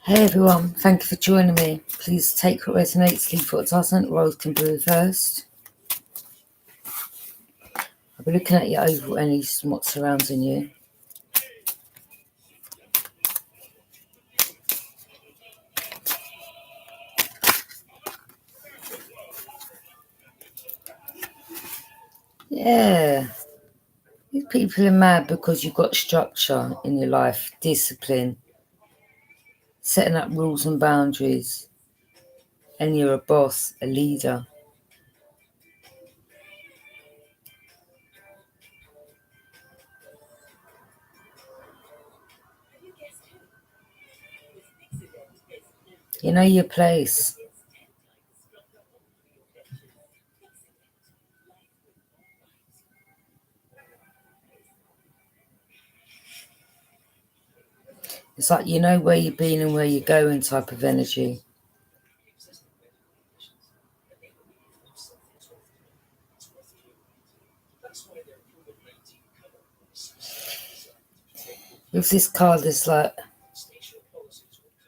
Hey everyone, thank you for joining me. Please take what resonates, leave what doesn't. Roles can be reversed. I'll be looking at your overall energy and what's surrounding you. Yeah, these people are mad because you've got structure in your life, discipline, setting up rules and boundaries, and you're a boss, a leader. You know your place. It's like you know where you've been and where you're going type of energy. With this card, it's like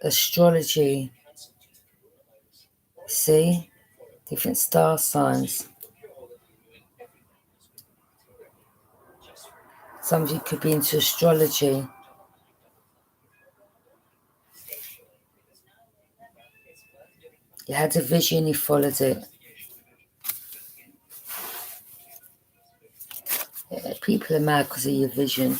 astrology. See? Different star signs. Some of you could be into astrology. You had a vision, you followed it. Yeah, people are mad because of your vision.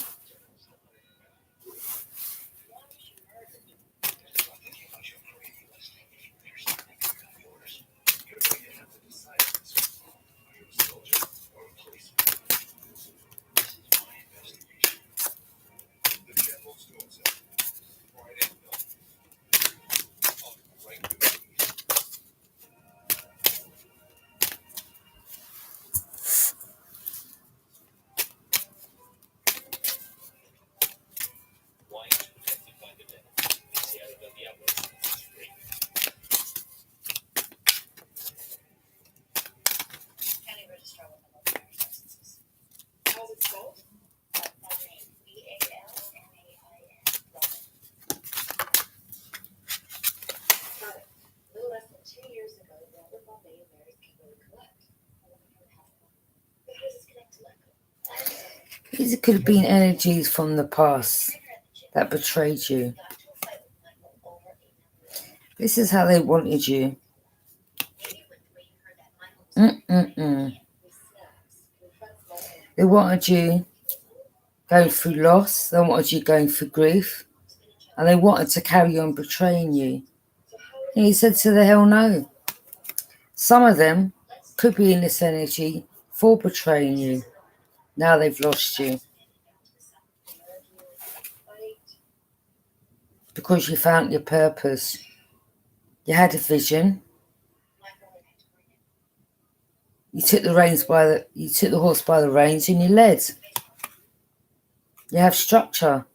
These could have been energies from the past that betrayed you. This is how they wanted you. They wanted you going through loss, they wanted you going through grief, and they wanted to carry on betraying you. And you said to the hell no. Some of them could be in this energy for betraying you. Now they've lost you. Because you found your purpose. You had a vision. You took the horse by the reins and you led. You have structure.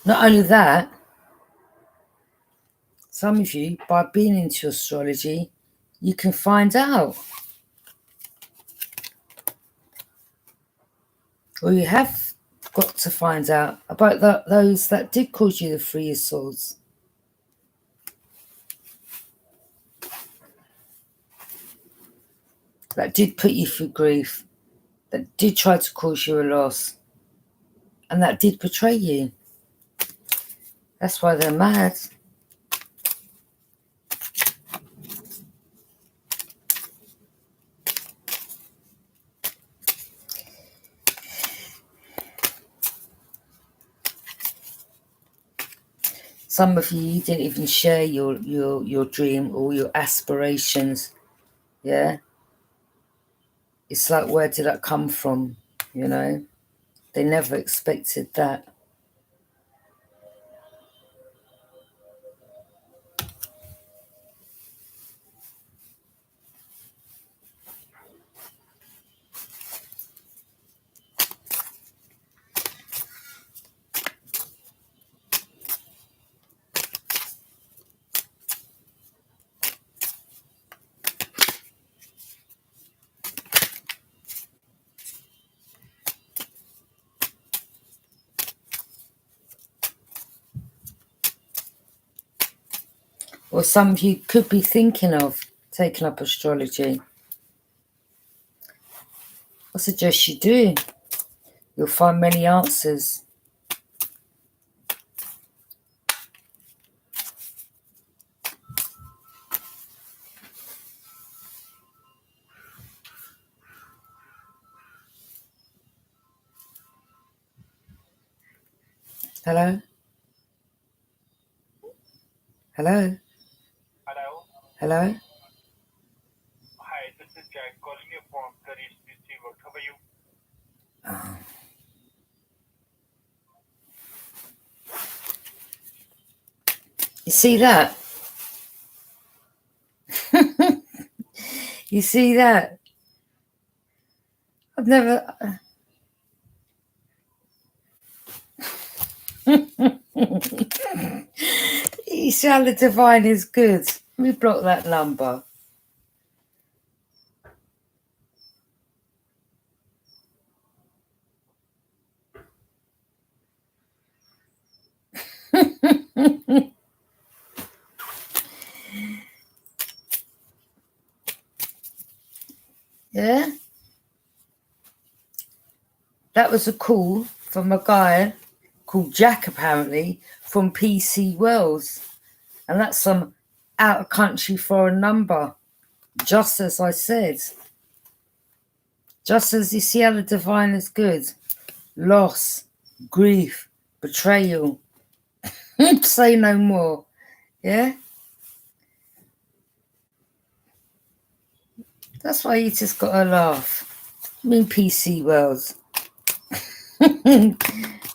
Not only that, some of you, by being into astrology, you can find out. Or you have got to find out about those that did cause you the Three of Swords. That did put you through grief. That did try to cause you a loss. And that did betray you. That's why they're mad. Some of you didn't even share your dream or your aspirations. Yeah? It's like, where did that come from? You know? They never expected that. Or some of you could be thinking of taking up astrology. I suggest you do. You'll find many answers. Hello? Hello? Hello. Hello? Hi, this is Jack calling you from Careers Receiver. How are you? Oh. You see that? You see that? I've never... You see how the divine is good. Let me block that number. Yeah? That was a call from a guy called Jack, apparently, from PC Wells. And that's some out-of-country foreign number. Just as I said. Just as you see how the divine is good. Loss, grief, betrayal. Say no more. Yeah? That's why you just gotta laugh. I mean PC Wells.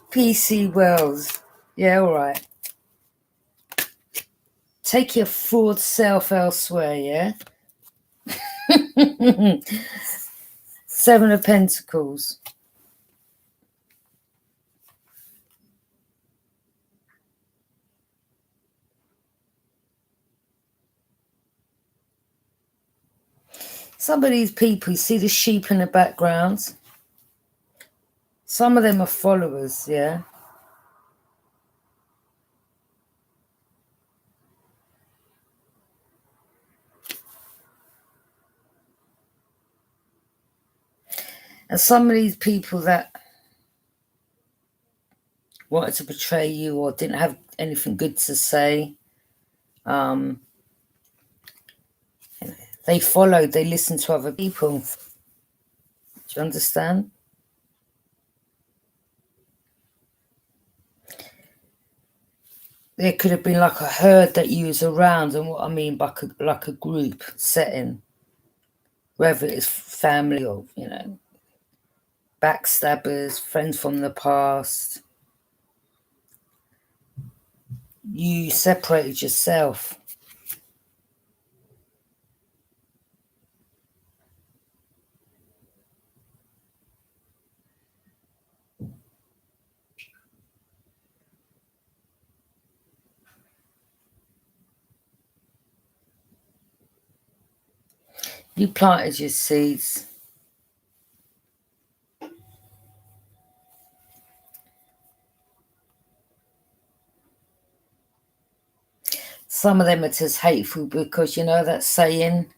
PC Wells. Yeah, alright. Take your fraud self elsewhere, yeah? Seven of Pentacles. Some of these people, you see the sheep in the background? Some of them are followers, yeah? And some of these people that wanted to betray you or didn't have anything good to say, they followed, they listened to other people. Do you understand? There could have been like a herd that you was around, and what I mean by like a group setting, whether it's family or, you know, backstabbers, friends from the past. You separated yourself. You planted your seeds. Some of them are just hateful because, you know that saying,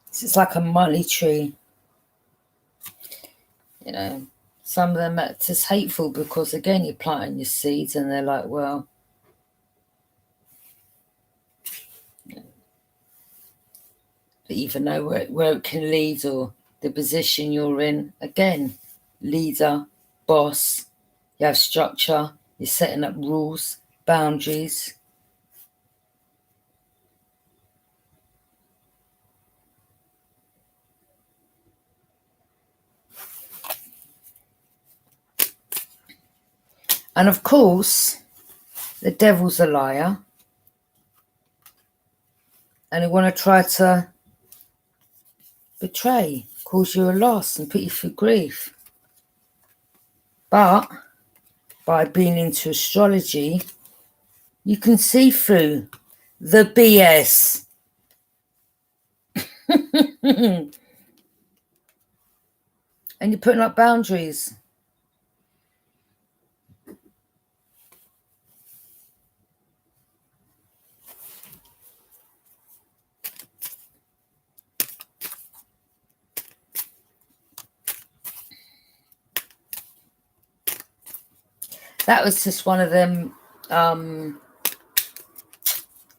it's like a money tree. You know, some of them are just hateful because, again, you're planting your seeds and they're like, well, they even know where it can lead or the position you're in. Again, leader, boss, you have structure, you're setting up rules, boundaries. And of course, the devil's a liar. And they want to try to betray, cause you a loss and put you through grief. But by being into astrology, you can see through the BS. And And you're putting up boundaries. That was just one of them,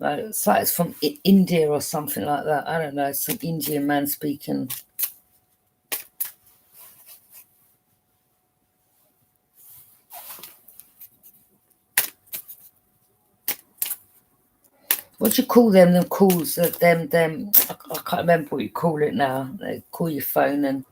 it's like it's from India or something like that. I don't know, some Indian man speaking. What do you call them? Them calls, them. I can't remember what you call it now. They call your phone and.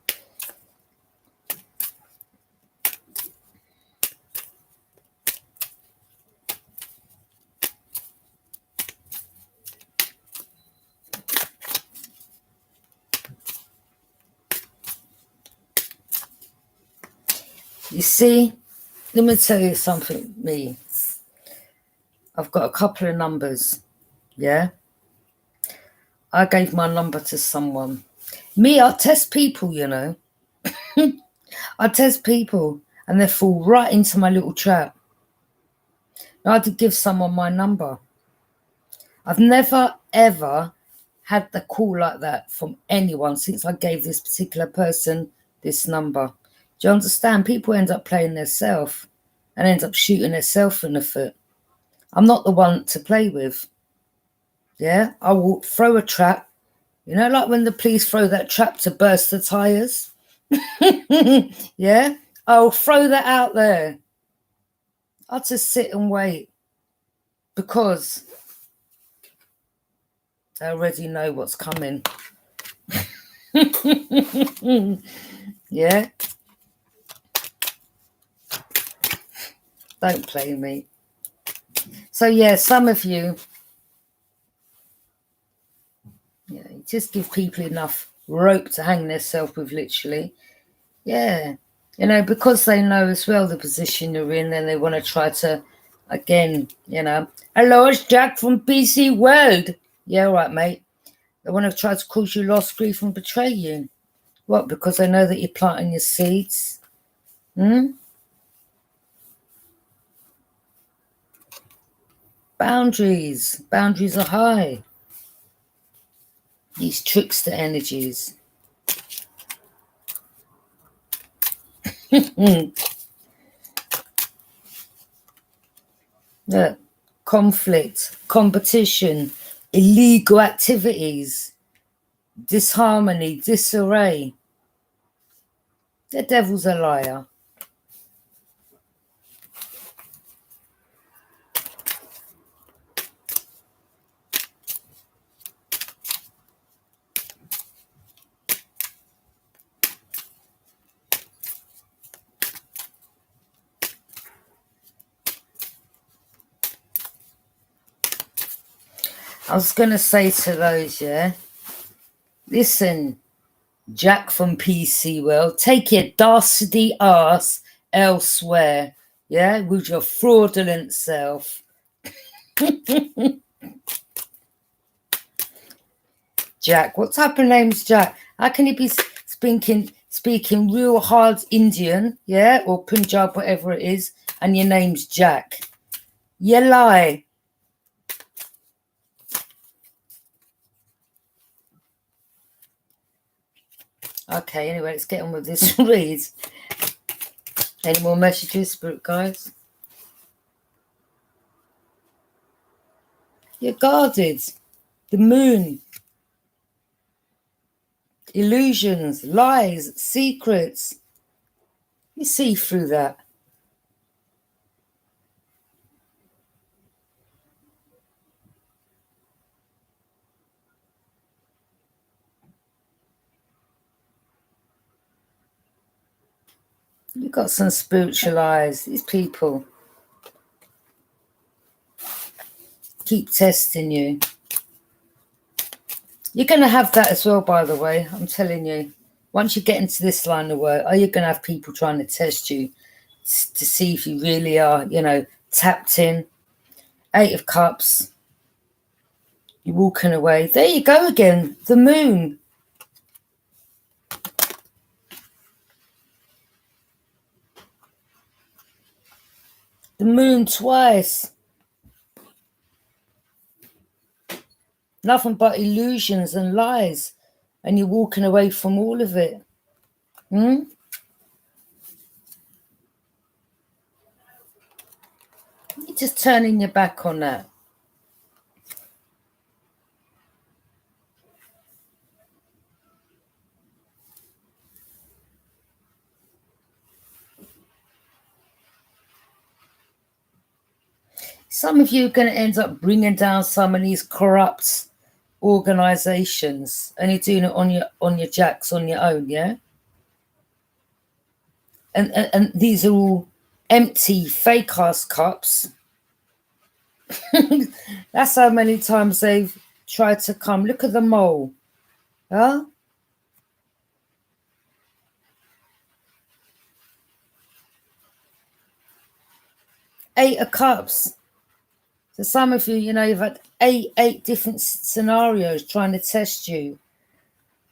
You see, let me tell you something, me. I've got a couple of numbers, yeah? I gave my number to someone. Me, I test people, you know. I test people and they fall right into my little trap. I had to give someone my number. I've never, ever had the call like that from anyone since I gave this particular person this number. Do you understand? People end up playing themselves and end up shooting themselves in the foot. I'm not the one to play with. Yeah, I will throw a trap. You know, like when the police throw that trap to burst the tyres? Yeah, I'll throw that out there. I'll just sit and wait because I already know what's coming. Yeah? Don't play me. So, yeah, some of you, yeah, just give people enough rope to hang themselves with, literally. Yeah. You know, because they know as well the position you're in, then they want to try to, again, you know, hello, it's Jack from PC World. Yeah, all right, mate. They want to try to cause you loss, grief, and betray you. What? Because they know that you're planting your seeds. Boundaries. Boundaries are high. These trickster energies. Look, conflict, competition, illegal activities, disharmony, disarray. The devil's a liar. I was going to say to those, yeah, listen, Jack from PC World, take your dastardly ass elsewhere, yeah, with your fraudulent self. Jack, what type of name's Jack? How can you be speaking real hard Indian, yeah, or Punjab, whatever it is, and your name's Jack? You lie. Okay, anyway, let's get on with this read. Any more messages, spirit guides? You're guarded. The moon. Illusions, lies, secrets. You see through that. You've got some spiritual eyes. These people keep testing you. You're going to have that as well, by the way. I'm telling you. Once you get into this line of work, are you going to have people trying to test you to see if you really are, you know, tapped in? 8 of Cups. You're walking away. There you go again. The moon. The moon twice. Nothing but illusions and lies. And you're walking away from all of it. You're just turning your back on that. Some of you are going to end up bringing down some of these corrupt organizations, and you're doing it on your jacks on your own, yeah. And these are all empty, fake ass cups. That's how many times they've tried to come. Look at the mole, huh? Eight of Cups. So some of you, you've had eight different scenarios trying to test you.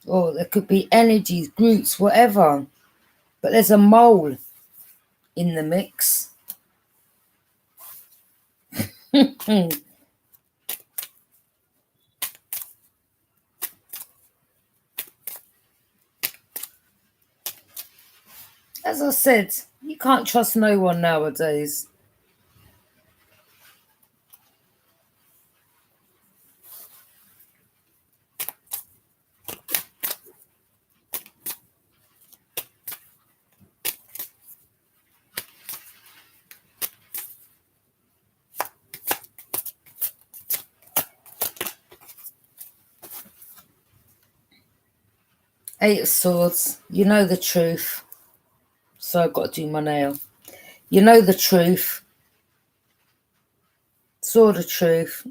Or there could be energies, groups, whatever. But there's a mole in the mix. As I said, you can't trust no one nowadays. Eight of Swords, you know the truth. So I've got to do my nail. You know the truth. Saw the truth.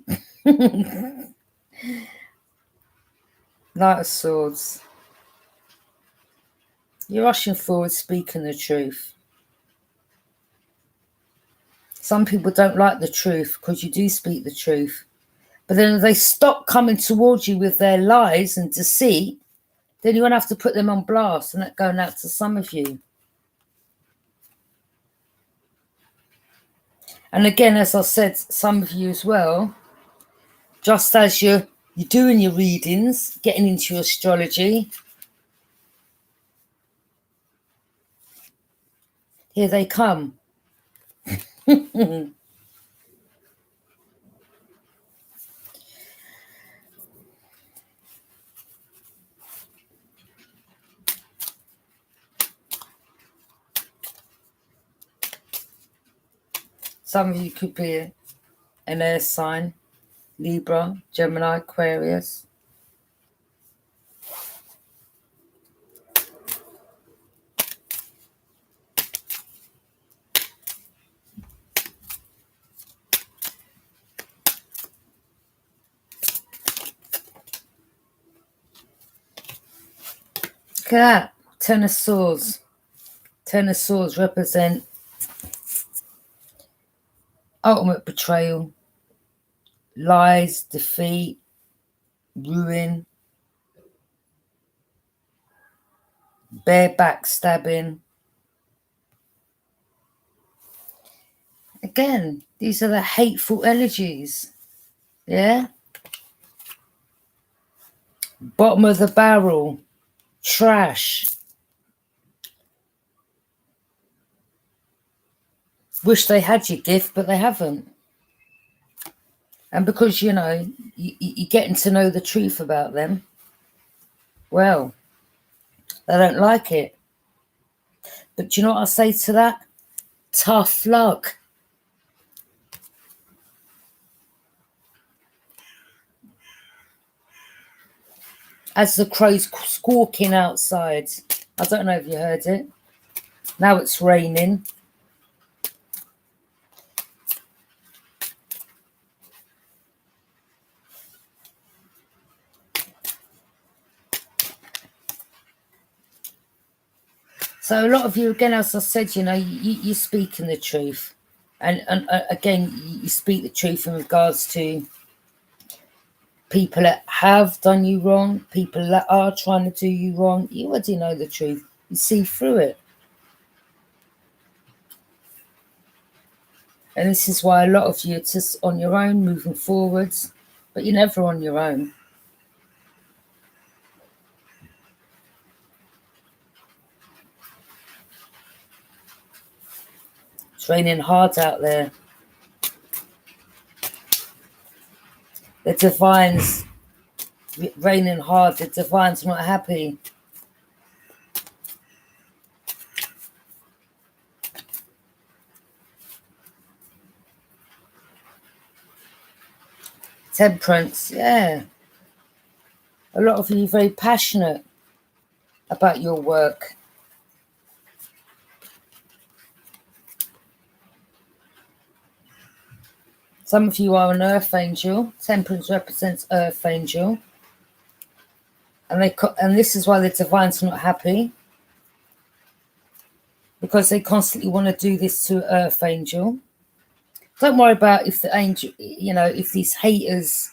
Knight of Swords. You're rushing forward, speaking the truth. Some people don't like the truth because you do speak the truth. But then if they stop coming towards you with their lies and deceit, then you're going to have to put them on blast, and that's going out to some of you. And again, as I said, some of you as well, just as you're doing your readings, getting into your astrology, here they come. Some of you could be an air sign, Libra, Gemini, Aquarius. Look at that, Ten of Swords. Ten of Swords represent ultimate betrayal, lies, defeat, ruin, bare backstabbing. Again, these are the hateful energies, yeah? Bottom of the barrel, trash. Wish they had your gift, but they haven't. And because, you're getting to know the truth about them, well, they don't like it. But do you know what I say to that? Tough luck. As the crow's squawking outside. I don't know if you heard it. Now it's raining. So a lot of you, again, as I said, you're speaking the truth. And again, you speak the truth in regards to people that have done you wrong, people that are trying to do you wrong. You already know the truth. You see through it. And this is why a lot of you are just on your own, moving forwards, but you're never on your own. It's raining hard out there. The divine's raining hard. The divine's not happy. Temperance, yeah. A lot of you are very passionate about your work. Some of you are an earth angel. Temperance represents earth angel. And this is why the divine's not happy. Because they constantly want to do this to earth angel. Don't worry about if the angel, if these haters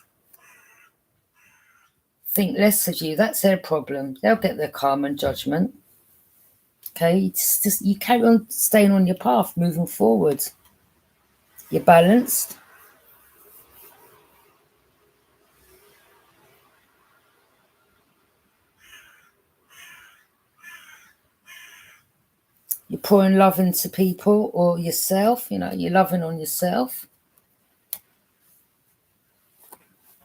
think less of you, that's their problem. They'll get their karma and judgment. Okay, it's just you carry on staying on your path, moving forward. You're balanced. You're pouring love into people or yourself. You're loving on yourself.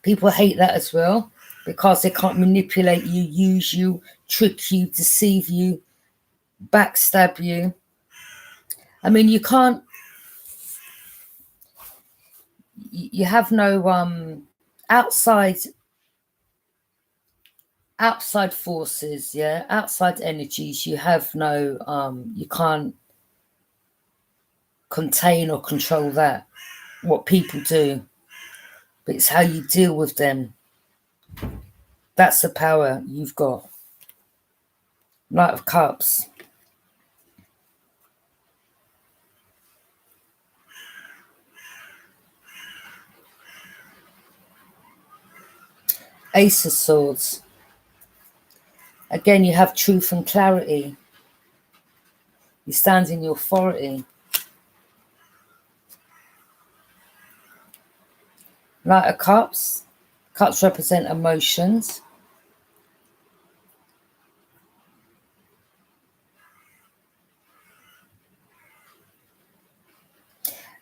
People hate that as well because they can't manipulate you, use you, trick you, deceive you, backstab you. I mean, you can't. You have no outside forces, yeah, outside energies. You have no you can't contain or control that, what people do, but it's how you deal with them. That's the power you've got. Knight of Cups. Ace of Swords. Again, you have truth and clarity. You stand in your authority. Knight of Cups. Cups represent emotions.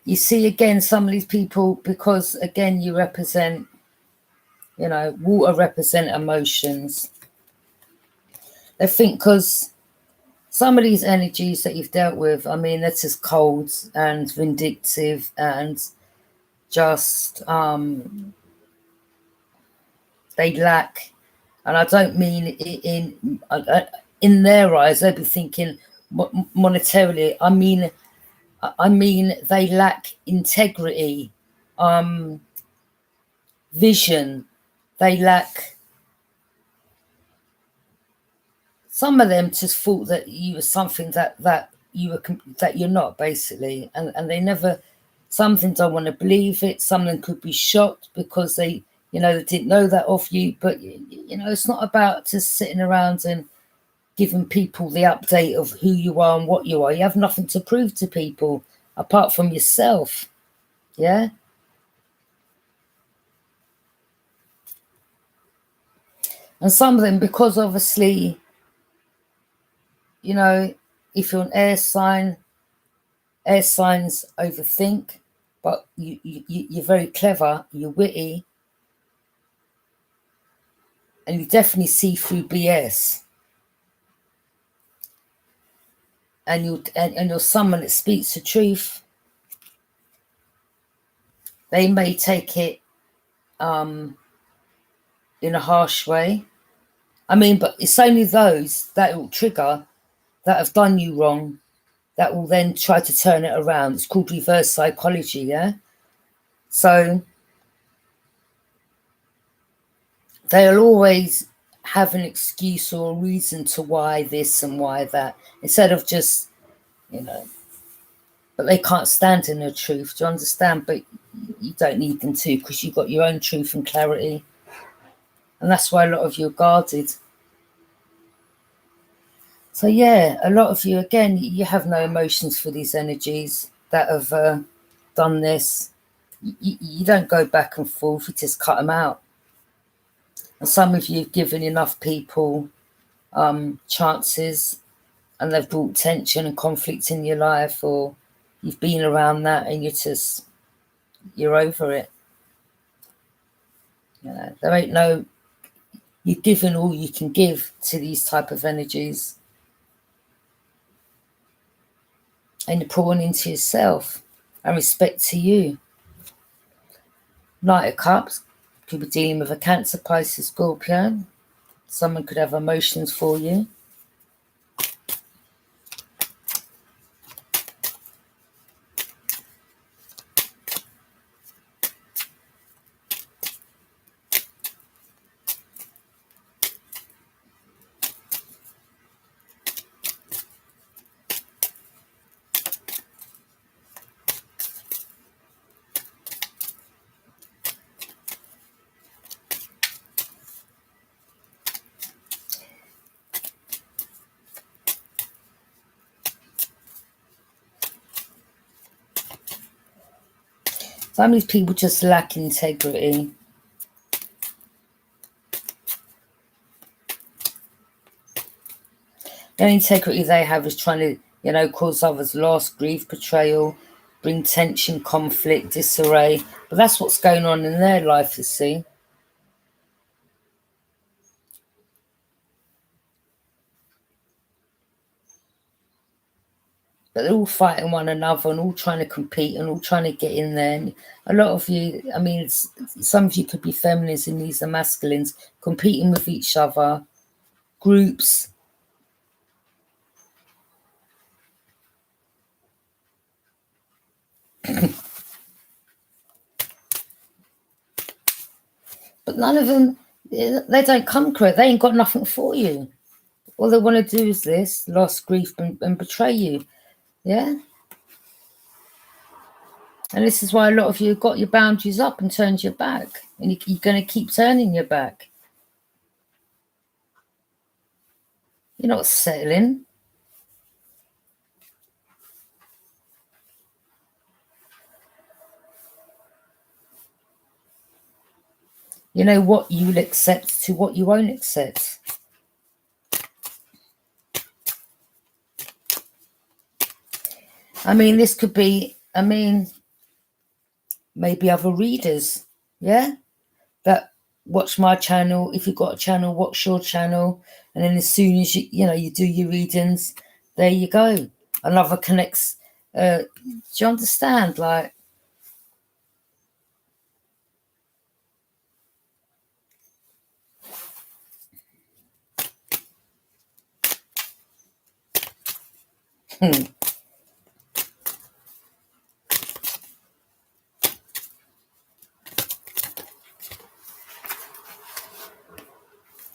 You see, again, some of these people, because, again, you represent, water represent emotions. I think because some of these energies that you've dealt with, I mean, that's just cold and vindictive and just, they lack, and I don't mean in their eyes, they'd be thinking monetarily. I mean they lack integrity, vision. They lack. Some of them just thought that you were something that you're not, basically, and they never. Some of them don't want to believe it. Some of them could be shocked because they didn't know that of you. But it's not about just sitting around and giving people the update of who you are and what you are. You have nothing to prove to people apart from yourself. Yeah. And some of them, because obviously, if you're an air sign, air signs overthink, but you're very clever, you're witty, and you definitely see through BS. And you're someone that speaks the truth. They may take it in a harsh way. I mean, but it's only those that will trigger, that have done you wrong, that will then try to turn it around. It's called reverse psychology, yeah? So they'll always have an excuse or a reason to why this and why that, instead of just, but they can't stand in their truth. Do you understand? But you don't need them to, because you've got your own truth and clarity. And that's why a lot of you are guarded. So yeah, a lot of you, again, you have no emotions for these energies that have done this. You don't go back and forth, you just cut them out. And some of you have given enough people chances, and they've brought tension and conflict in your life, or you've been around that and you're over it. You know, there ain't no, you've given all you can give to these type of energies, and you're pouring into yourself and respect to you. Knight of Cups could be dealing with a Cancer, Pisces, Scorpio. Someone could have emotions for you. Some of these people just lack integrity. The only integrity they have is trying to, you know, cause others loss, grief, betrayal, bring tension, conflict, disarray. But that's what's going on in their life, you see. But they're all fighting one another and all trying to compete and all trying to get in there. And a lot of you, I mean, some of you could be feminines and these are masculines, competing with each other, groups. But none of them, they don't come correct. They ain't got nothing for you. All they want to do is this, loss, grief, and betray you. Yeah? And this is why a lot of you have got your boundaries up and turned your back. And you're going to keep turning your back. You're not settling. You know what you'll accept to what you won't accept. I mean, this could be, I mean, maybe other readers, yeah? That watch my channel. If you've got a channel, watch your channel. And then as soon as you know, you do your readings, there you go. Another connects. Do you understand? Like,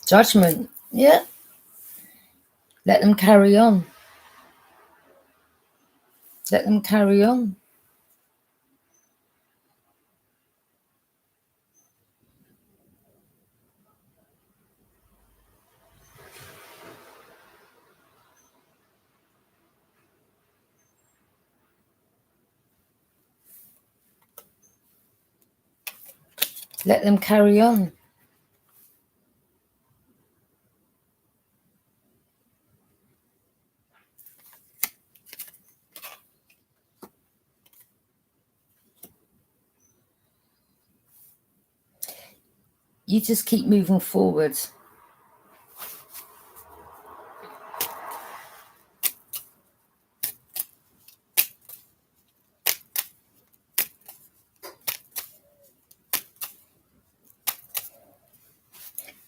judgment. Yeah. Let them carry on. Let them carry on. Let them carry on. You just keep moving forward.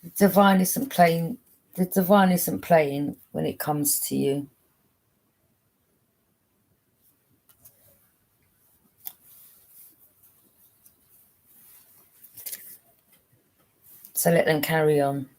The divine isn't playing. The divine isn't playing when it comes to you. So let them carry on.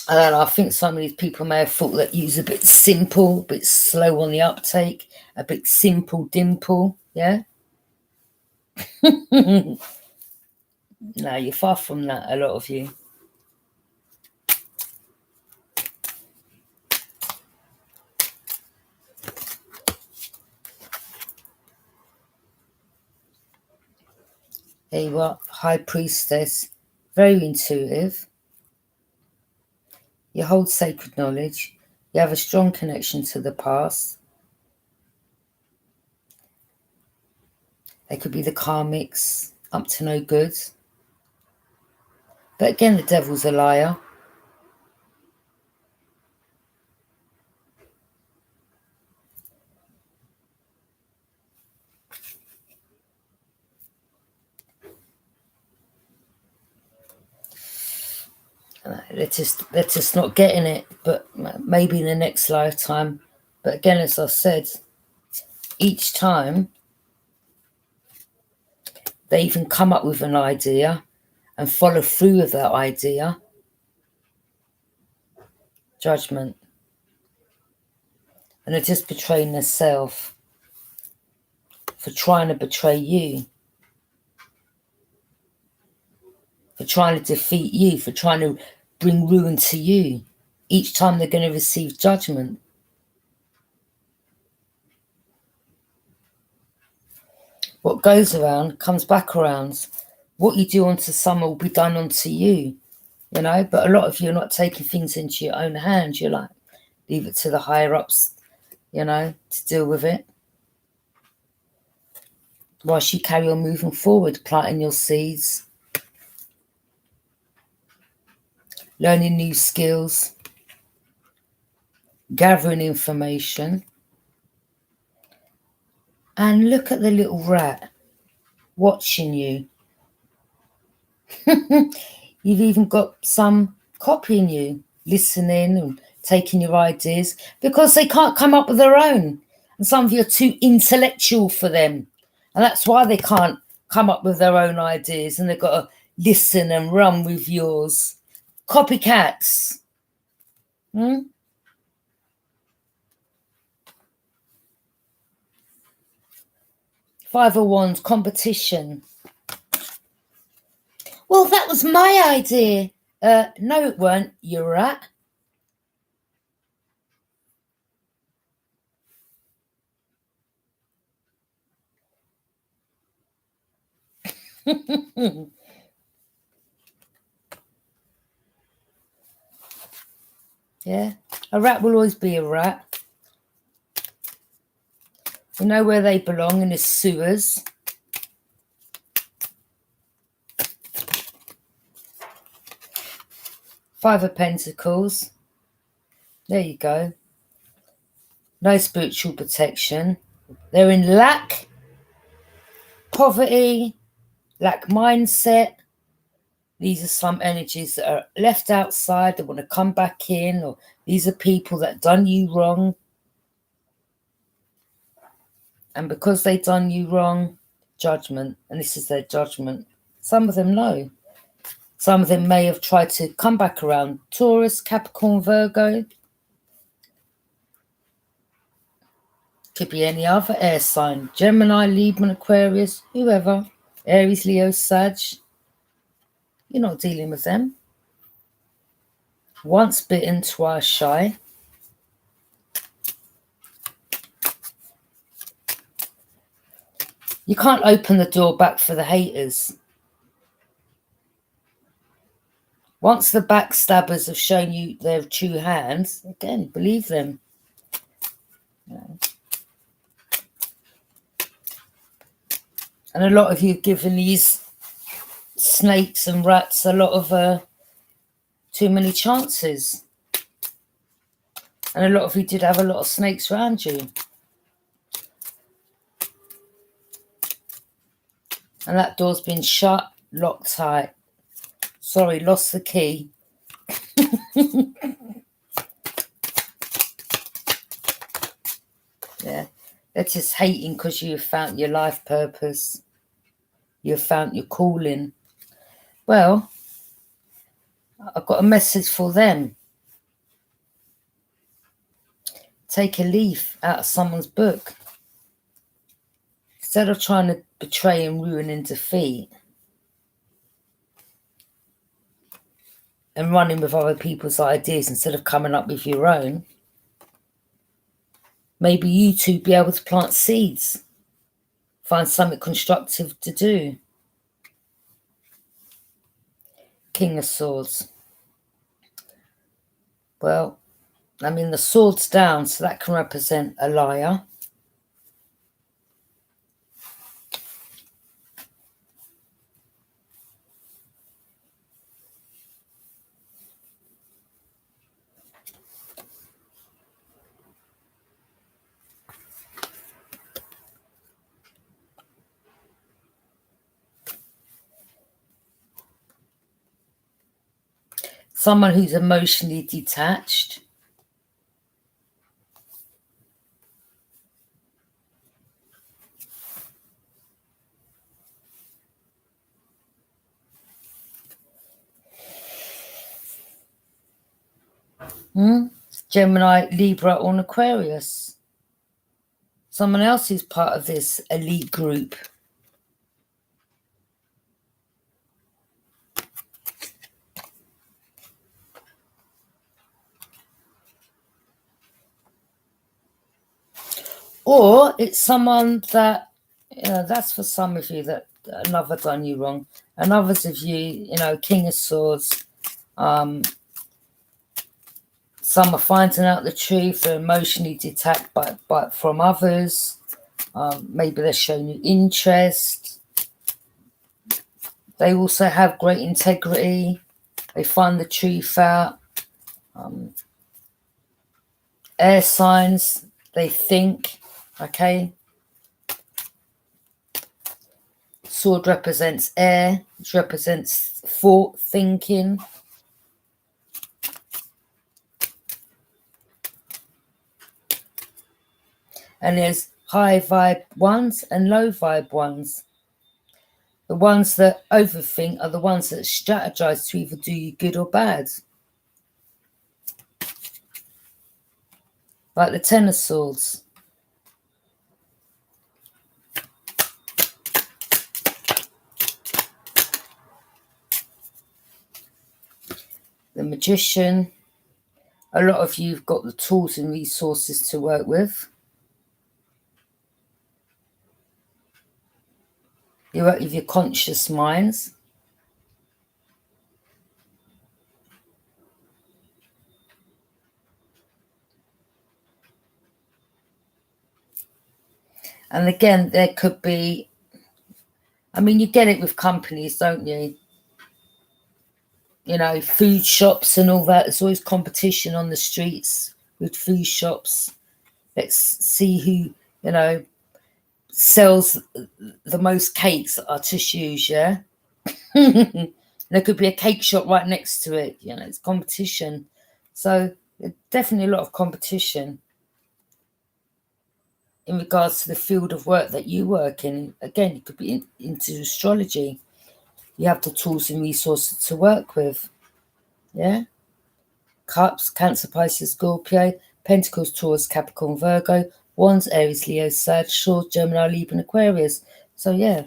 I don't know, I think some of these people may have thought that you's a bit simple, a bit slow on the uptake, a bit simple dimple, yeah? No, you're far from that, a lot of you. There you are, High Priestess, very intuitive. You hold sacred knowledge. You have a strong connection to the past. They could be the karmics, up to no good. But again, the devil's a liar. They're just not getting it, but maybe in the next lifetime. But again, as I said, each time they even come up with an idea and follow through with that idea, judgment. And they're just betraying themselves for trying to betray you, for trying to defeat you, for trying to bring ruin to you. Each time they're going to receive judgment. What goes around comes back around. What you do unto some will be done unto you, you know. But a lot of you are not taking things into your own hands. You're like, leave it to the higher ups, you know, to deal with it. Whilst you carry on moving forward, planting your seeds, learning new skills, gathering information. And look at the little rat watching you. You've even got some copying you, listening and taking your ideas because they can't come up with their own. And some of you are too intellectual for them. And that's why they can't come up with their own ideas and they've got to listen and run with yours. Copycats. Five of Wands, competition. Well, that was my idea. No, it weren't, you rat. Yeah, a rat will always be a rat. You know where they belong, in the sewers. Five of Pentacles. There you go. No spiritual protection. They're in lack, poverty, lack mindset. These are some energies that are left outside that want to come back in, or these are people that done you wrong. And because they done you wrong, judgment. And this is their judgment. Some of them know. Some of them may have tried to come back around. Taurus, Capricorn, Virgo. Could be any other air sign. Gemini, Libra, Aquarius, whoever. Aries, Leo, Sag. You're not dealing with them. Once bitten, twice shy. You can't open the door back for the haters. Once the backstabbers have shown you their true hands, again, believe them. And a lot of you have given these snakes and rats a lot of too many chances. And a lot of you did have a lot of snakes around you. And that door's been shut, locked tight. Sorry, lost the key. Yeah, they're just hating because you have found your life purpose. You have found your calling. Well, I've got a message for them. take a leaf out of someone's book. Instead of trying to betray and ruin and defeat and running with other people's ideas instead of coming up with your own, maybe you two be able to plant seeds, find something constructive to do. King of Swords. Well, I mean, the sword's down, so that can represent a liar. Someone who's emotionally detached. Gemini, Libra, or an Aquarius. Someone else who's part of this elite group. Or it's someone that, that's for some of you that another done you wrong. And others of you, King of Swords, some are finding out the truth, they're emotionally detached from others. Maybe they're showing you interest. They also have great integrity. They find the truth out. Air signs, they think, okay? Sword represents air, which represents thought, thinking. And there's high vibe ones and low vibe ones. The ones that overthink are the ones that strategize to either do you good or bad. Like the Ten of Swords. The Magician. A lot of you have got the tools and resources to work with. You work with your conscious minds. And again, there could be, I mean, you get it with companies, don't you? Food shops and all that. There's always competition on the streets with food shops. Let's see who, sells the most cakes are tissues, yeah? There could be a cake shop right next to it. It's competition. So definitely a lot of competition in regards to the field of work that you work in. Again, it could be into astrology. You have the tools and resources to work with. Yeah? Cups, Cancer, Pisces, Scorpio, Pentacles, Taurus, Capricorn, Virgo, Wands, Aries, Leo, Sag, Swords, Gemini, Libra, and Aquarius. So yeah,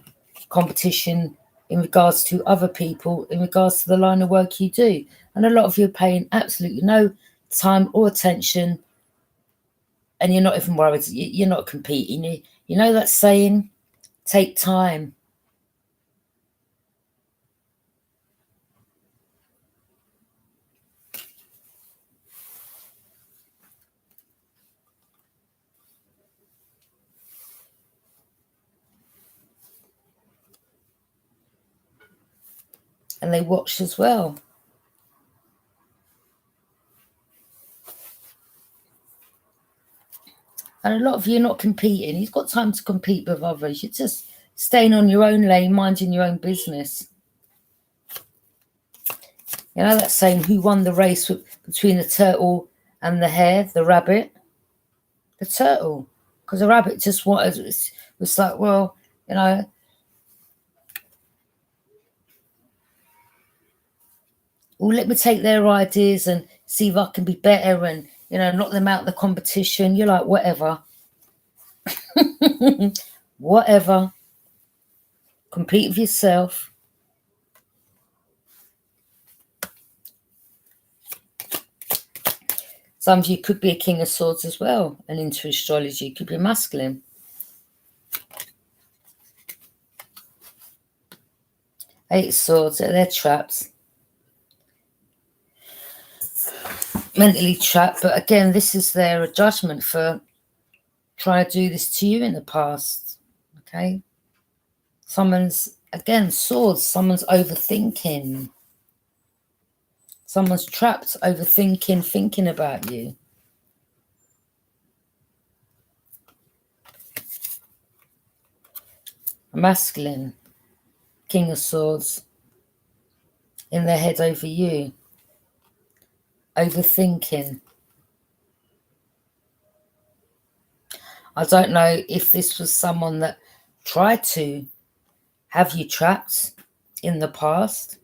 competition in regards to other people, in regards to the line of work you do. And a lot of you are paying absolutely no time or attention, and you're not even worried. You're not competing. You know that saying, take time. And they watch as well. And a lot of you are not competing. You've got time to compete with others. You're just staying on your own lane, minding your own business. That saying, who won the race between the turtle and the hare, the rabbit? The turtle. Because the rabbit just was like, well, let me take their ideas and see if I can be better and you know, knock them out of the competition. You're like, whatever. Whatever. Compete with yourself. Some of you could be a King of Swords as well, and into astrology. Could be masculine. Eight of Swords, they're trapped. Mentally trapped, but again, this is their judgment for trying to do this to you in the past. Okay? Someone's, again, swords, someone's overthinking. Someone's trapped, overthinking, thinking about you. A masculine, King of Swords, in their head over you. Overthinking. I don't know if this was someone that tried to have you trapped in the past,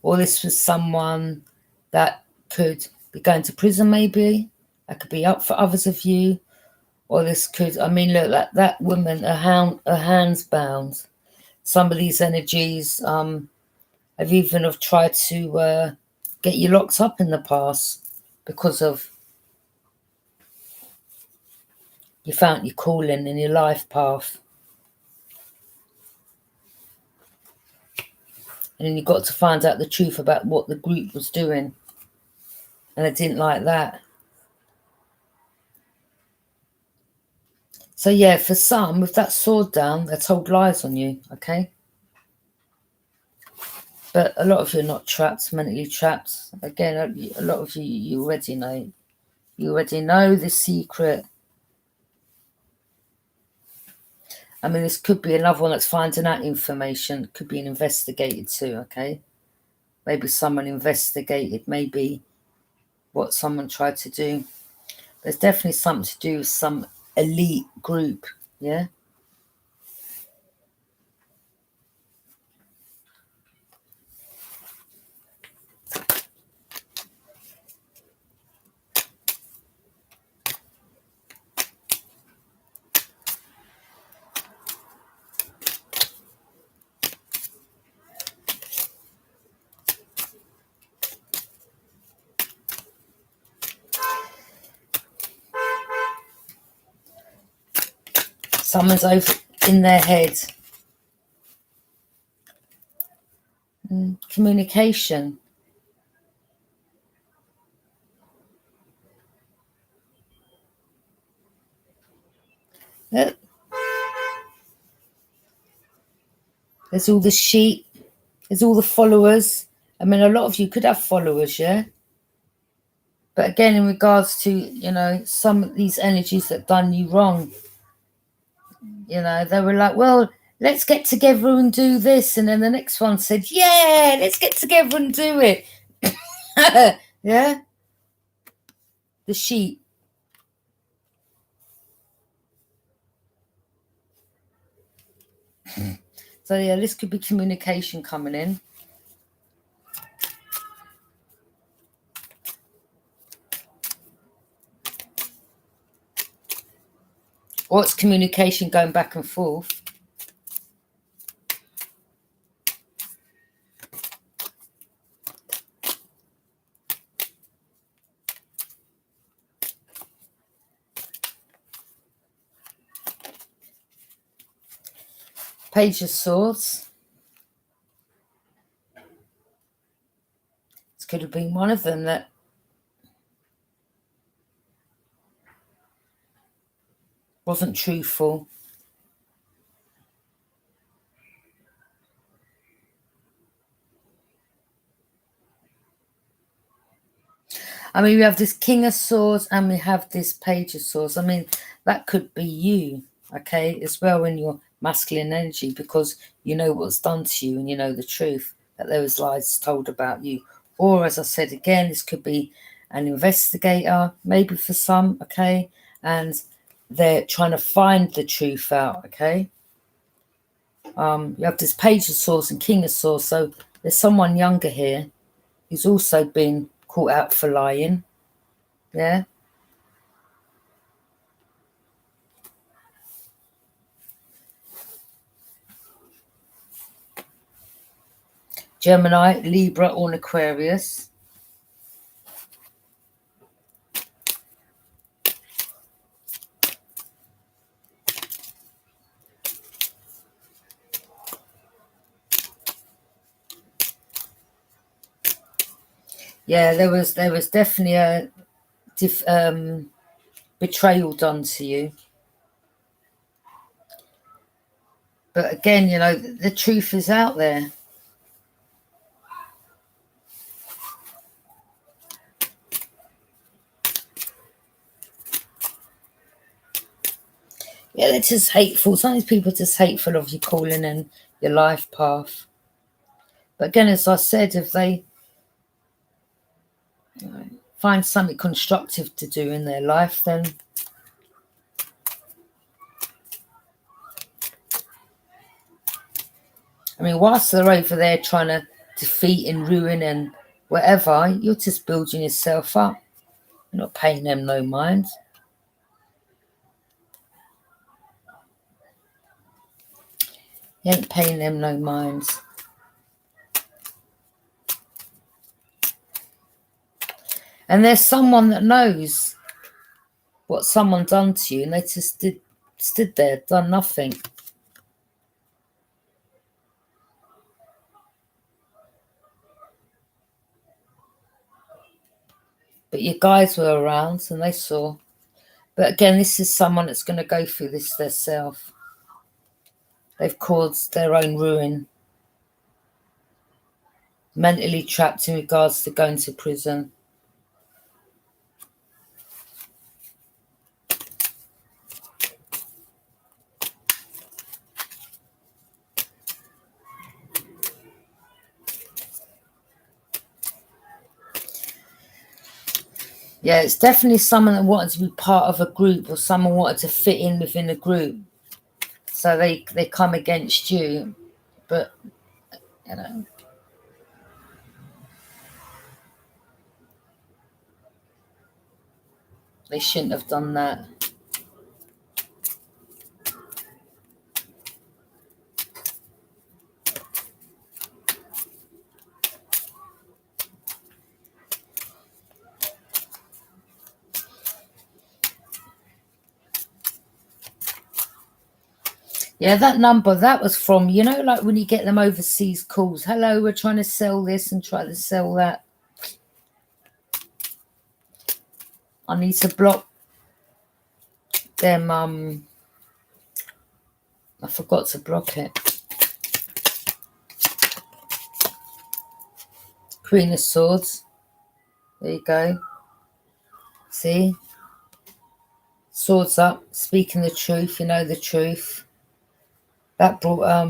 or this was someone that could be going to prison, maybe. That could be up for others of you. Or this could, I mean, look, that woman, her hand's bound. Some of these energies have even have tried to get you locked up in the past because of you found your calling in your life path. And then you got to find out the truth about what the group was doing. And I didn't like that. So yeah, for some, with that sword down, they told lies on you, okay? But a lot of you are not trapped, mentally trapped. Again, a lot of you already know. You already know the secret. I mean, this could be another one that's finding out information. Could be an investigator too, okay? Maybe someone investigated, maybe what someone tried to do. There's definitely something to do with some elite group, yeah? Someone's over in their head. Communication. Look. There's all the sheep. There's all the followers. I mean, a lot of you could have followers, yeah? But again, in regards to, you know, some of these energies that done you wrong, you know, they were like, well, let's get together and do this. And then the next one said, yeah, let's get together and do it. Yeah? The sheep. So, yeah, this could be communication coming in. Or it's communication going back and forth. Page of Swords. This could have been one of them that wasn't truthful. I mean, we have this King of Swords and we have this Page of Swords. I mean, that could be you, okay, as well in your masculine energy, because you know what's done to you and you know the truth, that there was lies told about you. Or, as I said again, this could be an investigator, maybe for some, okay, and they're trying to find the truth out, okay. You have this Page of Swords and King of Swords, so there's someone younger here who's also been caught out for lying. Yeah. Gemini, Libra, or Aquarius. Yeah, there was definitely a betrayal done to you. But again, you know, the truth is out there. Yeah, they're just hateful. Sometimes people are just hateful of your calling and your life path. But again, as I said, if they find something constructive to do in their life, then I mean, whilst they're over there trying to defeat and ruin and whatever, you're just building yourself up. You're not paying them no mind. You ain't paying them no minds. And there's someone that knows what someone done to you, and they just stood there, done nothing. But your guys were around and they saw. But again, this is someone that's going to go through this themselves. They've caused their own ruin. Mentally trapped in regards to going to prison. Yeah, it's definitely someone that wanted to be part of a group, or someone wanted to fit in within a group. So they come against you, but, you know, they shouldn't have done that. Yeah, that number, that was from, you know, like when you get them overseas calls. Hello, we're trying to sell this and try to sell that. I need to block them. I forgot to block it. Queen of Swords. There you go. See? Swords up, speaking the truth, you know the truth. That brought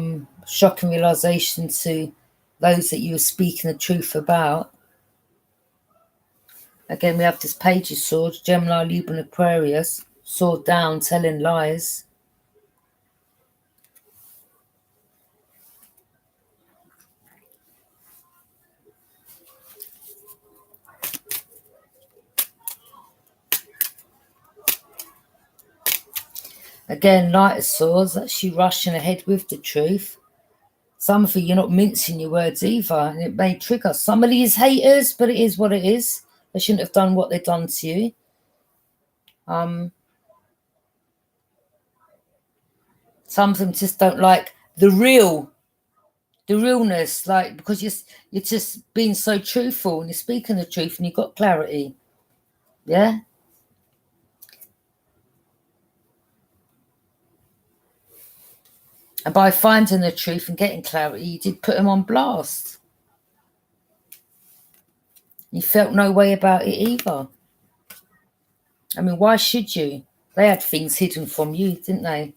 shocking realization to those that you were speaking the truth about. Again, we have this Page of Swords, Gemini, Libra, and Aquarius. Sword down, telling lies. Again, Knight of Swords, that's you rushing ahead with the truth. Some of you, you're not mincing your words either, and it may trigger some of these haters, but it is what it is. They shouldn't have done what they've done to you. Some of them just don't like the realness, like, because you're just being so truthful and you're speaking the truth and you've got clarity. Yeah? And by finding the truth and getting clarity, you did put them on blast. You felt no way about it either. I mean, why should you? They had things hidden from you, didn't they?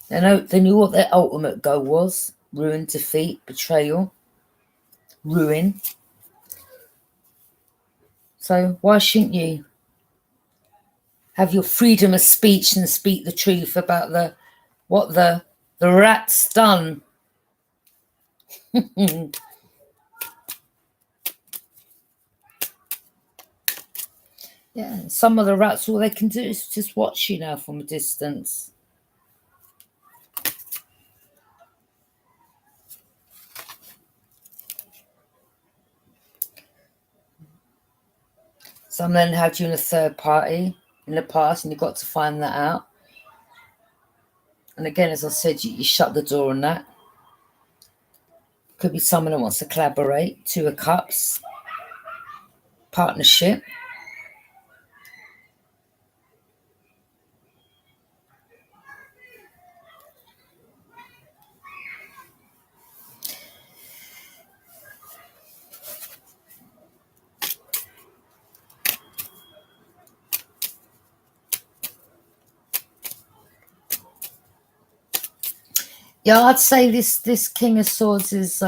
They knew what their ultimate goal was. Ruin, defeat, betrayal, ruin. So why shouldn't you have your freedom of speech and speak the truth about the what the rat's done. Yeah, some of the rats, all they can do is just watch you now from a distance. Some then had you in a third party in the past, and you got to find that out. And again, as I said, you shut the door on that. Could be someone that wants to collaborate. Two of Cups. Partnership. Yeah, I'd say this King of Swords is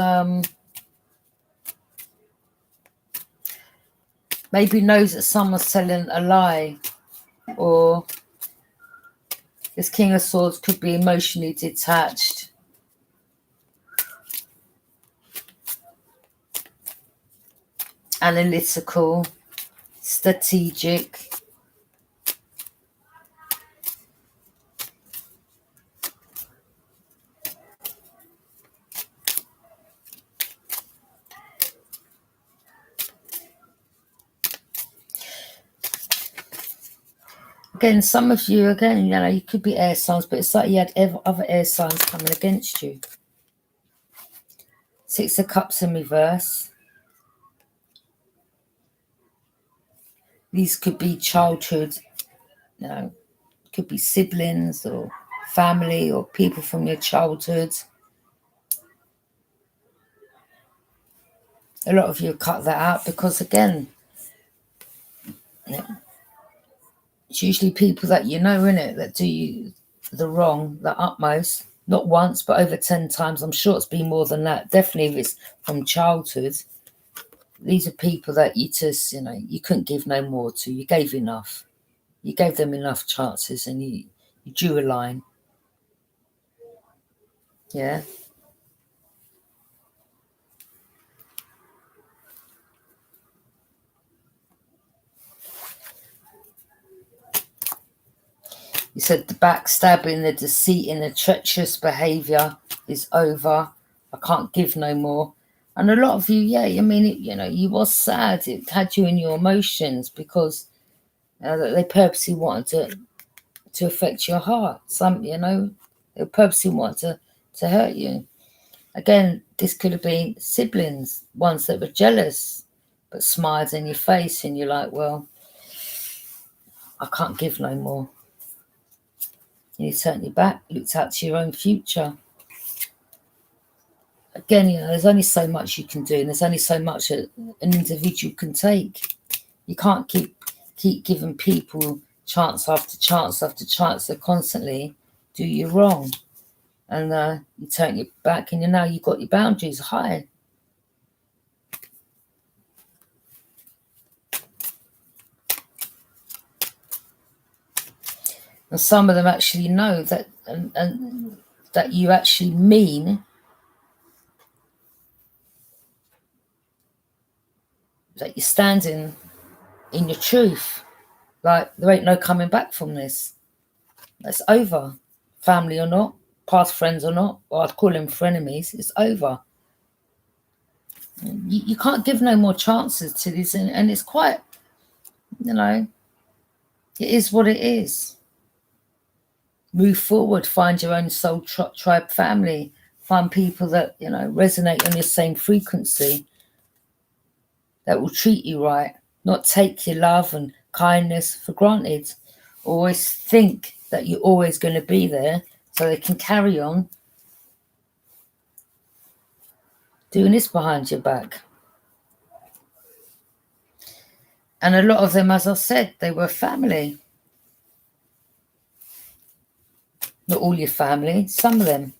maybe knows that someone's telling a lie, or this King of Swords could be emotionally detached. Analytical, strategic. Again, some of you, again, you could be air signs, but it's like you had other air signs coming against you. Six of Cups in reverse. These could be childhood, could be siblings or family or people from your childhood. A lot of you cut that out because, again, it's usually people that you know, innit, that do you the wrong, the utmost. Not once, but over 10 times. I'm sure it's been more than that. Definitely if it's from childhood. These are people that you just, you couldn't give no more to. You gave enough. You gave them enough chances and you drew a line. Yeah. You said the backstabbing, the deceit, and the treacherous behaviour is over. I can't give no more. And a lot of you, yeah, I mean, you was sad. It had you in your emotions because they purposely wanted to affect your heart. They purposely wanted to hurt you. Again, this could have been siblings, ones that were jealous, but smiled in your face, and you're like, well, I can't give no more. And you turned your back, looked out to your own future. Again, there's only so much you can do, and there's only so much an individual can take. You can't keep giving people chance after chance after chance to constantly do you wrong. And you turn your back, and now you've got your boundaries high. And some of them actually know that, and that you actually mean that you're standing in your truth. Like, there ain't no coming back from this. It's over. Family or not, past friends or not, or I'd call them frenemies, it's over. You can't give no more chances to this, and it's quite, it is what it is. Move forward, find your own soul tribe family, find people that, resonate on your same frequency, that will treat you right, not take your love and kindness for granted. Always think that you're always going to be there so they can carry on doing this behind your back. And a lot of them, as I said, they were family. Not all your family, some of them.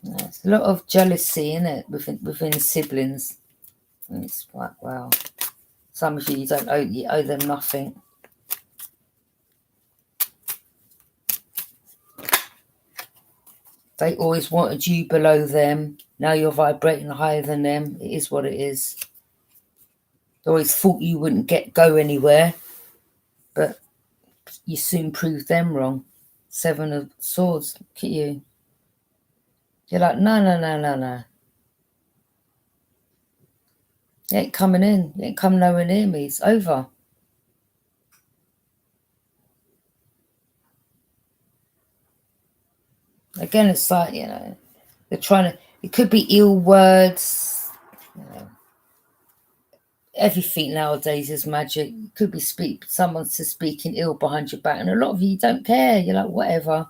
There's a lot of jealousy in it within siblings. And it's like, wow. Some of you don't owe them nothing. They always wanted you below them. Now you're vibrating higher than them. It is what it is. They always thought you wouldn't go anywhere, but you soon proved them wrong. 7 of Swords, look at you. You're like, no, no, no, no, no. You ain't coming in. You ain't come nowhere near me. It's over. Again, it's like, you know, they're trying to, it could be ill words, you know. Everything nowadays is magic. It could be someone's just speaking ill behind your back, and a lot of you don't care. You're like, whatever.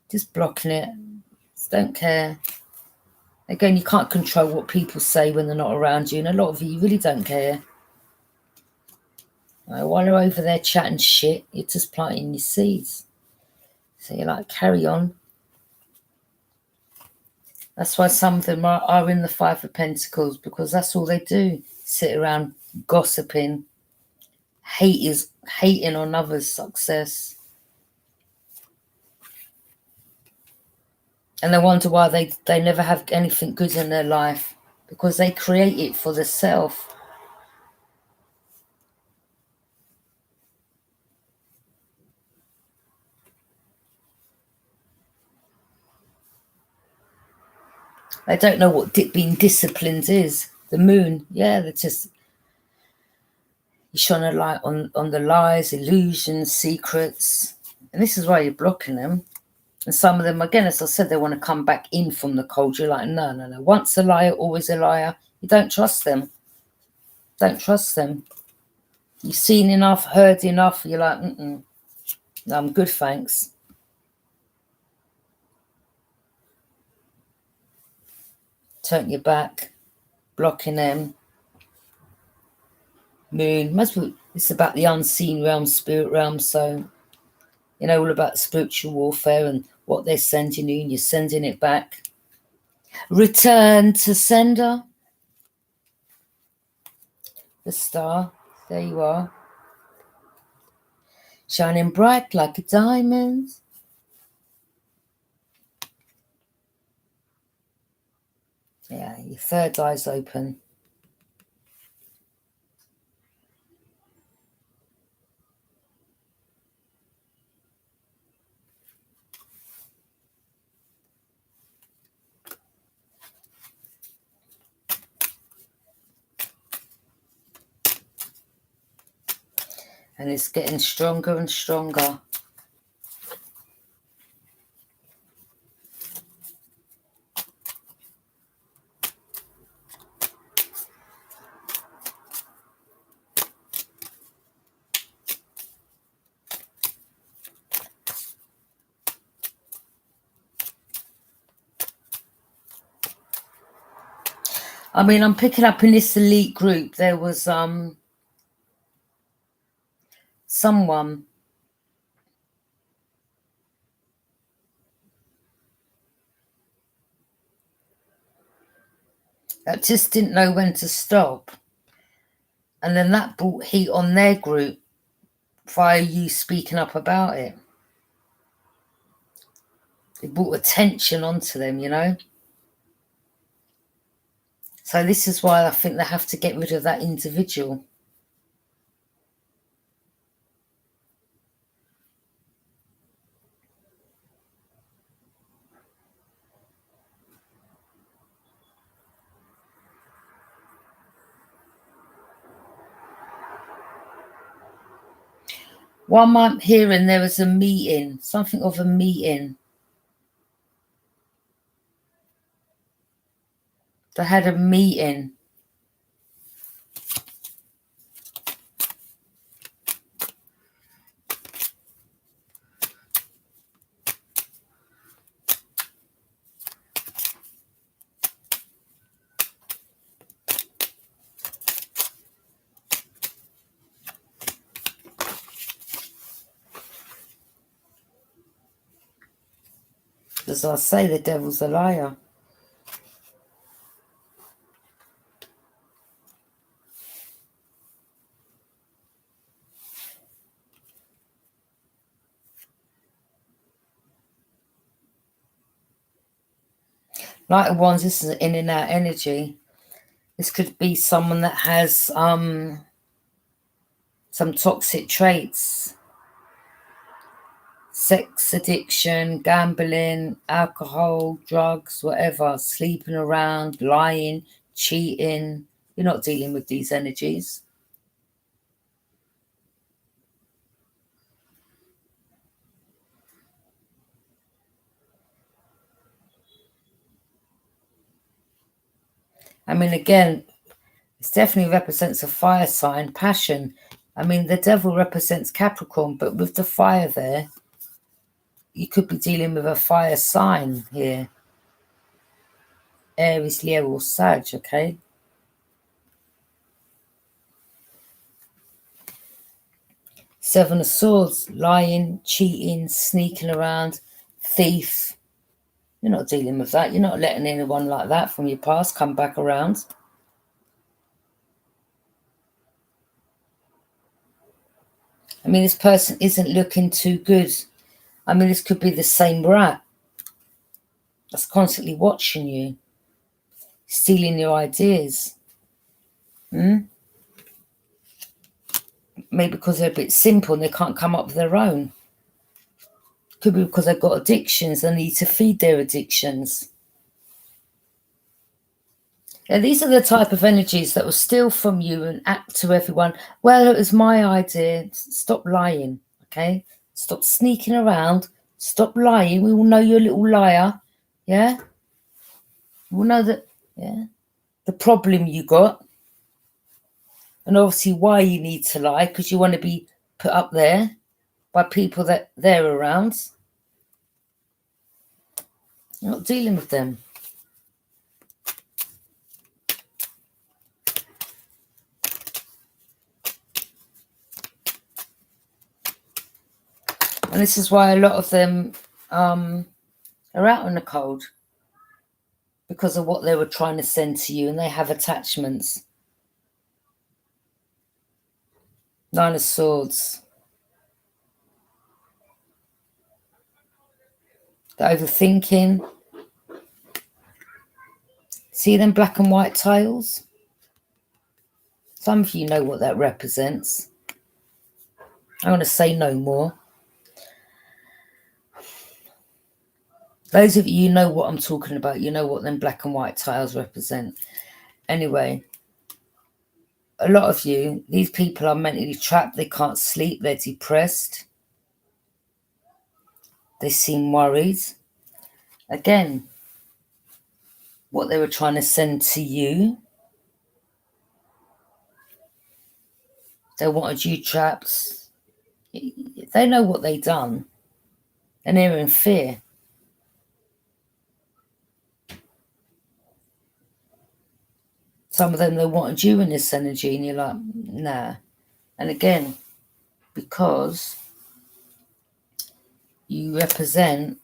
Just blocking it. Just don't care. Again, you can't control what people say when they're not around you, and a lot of you really don't care. While they're over there chatting shit, you're just planting your seeds. So you're like, carry on. That's why some of them are in the 5 of Pentacles, because that's all they do. Sit around gossiping, hating on others' success. And they wonder why they never have anything good in their life, because they create it for themselves. They don't know what being disciplined is. The moon, yeah, they're just, you shine a light on the lies, illusions, secrets. And this is why you're blocking them. And some of them, again, as I said, they want to come back in from the cold. You're like, no, no, no. Once a liar, always a liar. You don't trust them. Don't trust them. You've seen enough, heard enough. You're like, no, I'm good, thanks. Turn your back, blocking them. Moon, it's about the unseen realm, spirit realm. So, you know, all about spiritual warfare and what they're sending you, and you're sending it back. Return to sender. The star, there you are. Shining bright like a diamond. Yeah, your third eye's open. And it's getting stronger and stronger. I mean, I'm picking up in this elite group, there was someone that just didn't know when to stop. And then that brought heat on their group via you speaking up about it. It brought attention onto them, you know. So this is why I think they have to get rid of that individual. One month hearing there was a meeting, something of a meeting. They had a meeting. As I say, the devil's a liar. Knight of Wands, this is an in and out energy. This could be someone that has some toxic traits. Sex addiction, gambling, alcohol, drugs, whatever. Sleeping around, lying, cheating. You're not dealing with these energies. I mean, again, it definitely represents a fire sign, passion. I mean, the devil represents Capricorn, but with the fire there, you could be dealing with a fire sign here. Aries, Leo, or Sag, okay? Seven of Swords, lying, cheating, sneaking around, thief. You're not dealing with that. You're not letting anyone like that from your past come back around. I mean, this person isn't looking too good. I mean, this could be the same rat that's constantly watching you, stealing your ideas. Maybe because they're a bit simple and they can't come up with their own. Could be because they've got addictions and need to feed their addictions. Now, these are the type of energies that will steal from you and act to everyone. Well, it was my idea. Stop lying, okay? Stop sneaking around. Stop lying. We all know you're a little liar, yeah? We'll know that, yeah? The problem you got, and obviously why you need to lie, because you want to be put up there by people that they're around. You're not dealing with them. And this is why a lot of them are out in the cold, because of what they were trying to send to you, and they have attachments. Nine of Swords. The overthinking. See them black and white tiles? Some of you know what that represents. I'm going to say no more. Those of you know what I'm talking about. You know what them black and white tiles represent. Anyway, a lot of you, these people are mentally trapped. They can't sleep. They're depressed. They seem worried. Again, what they were trying to send to you. They wanted you trapped. They know what they done. And they're in fear. Some of them, they wanted you in this energy. And you're like, nah. And again, because you represent,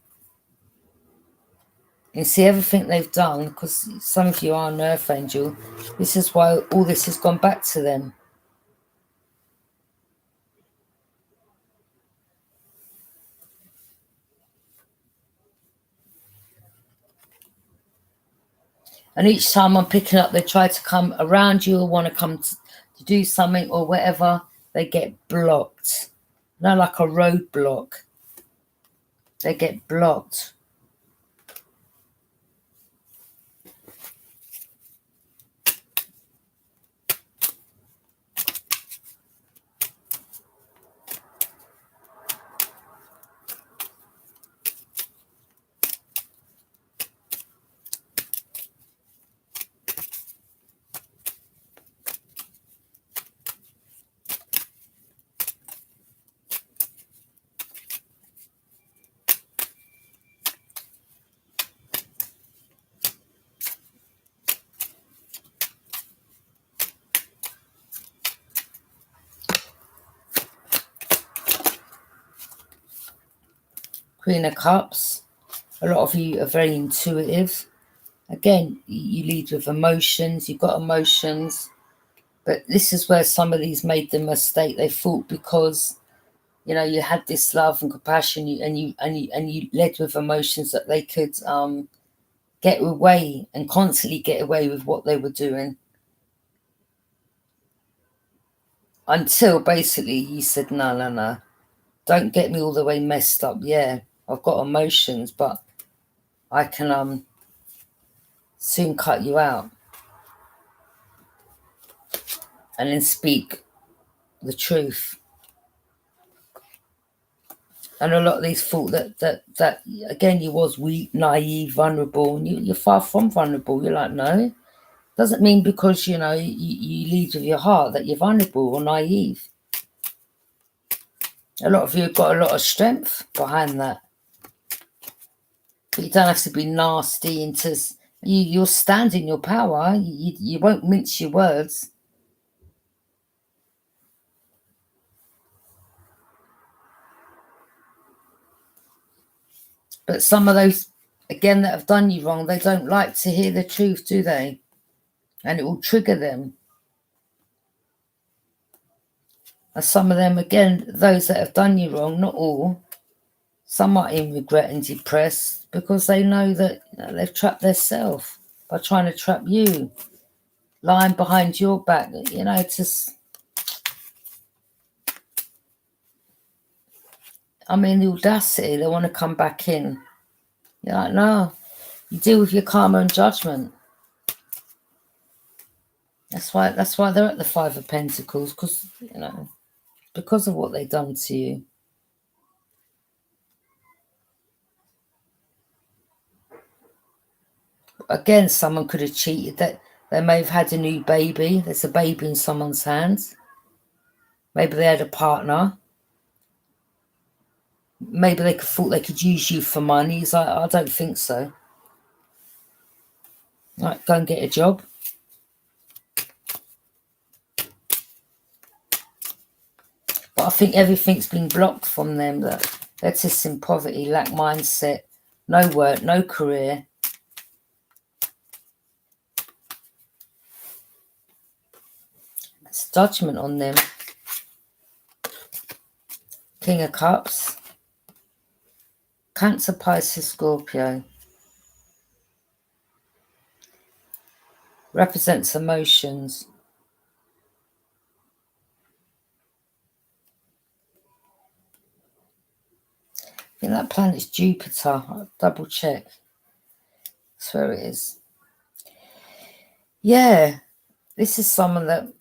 you see everything they've done, because some of you are an earth angel. This is why all this has gone back to them. And each time I'm picking up, they try to come around you or want to come to do something or whatever, they get blocked. Not like a roadblock. They get blocked. Queen of Cups. A lot of you are very intuitive. Again, you lead with emotions. You've got emotions. But this is where some of these made the mistake. They thought because, you know, you had this love and compassion, and you led with emotions that they could get away and constantly get away with what they were doing. Until basically you said, no, don't get me all the way messed up. Yeah, I've got emotions, but I can soon cut you out and then speak the truth. And a lot of these thought that again, you was weak, naive, vulnerable, and you're far from vulnerable. You're like, no, doesn't mean because you lead with your heart that you're vulnerable or naive. A lot of you have got a lot of strength behind that, but you don't have to be nasty. You'll stand in your power. You won't mince your words. But some of those, again, that have done you wrong, they don't like to hear the truth, do they? And it will trigger them. And some of them, again, those that have done you wrong, not all, some are in regret and depressed because they know that they've trapped themselves by trying to trap you, lying behind your back, the audacity, they want to come back in. You're like, no, you deal with your karma and judgment. That's why they're at the Five of Pentacles, because of what they've done to you. Again, someone could have cheated. That they may have had a new baby. There's a baby in someone's hands. Maybe they had a partner. Maybe they thought they could use you for money. He's like, I don't think so. Right, go and get a job. But I think everything's been blocked from them. That they're just in poverty, lack mindset, no work, no career. It's judgment on them. King of Cups. Cancer, Pisces, Scorpio. Represents emotions. I think that planet's Jupiter. I'll double check. That's where it is. Yeah, this is someone that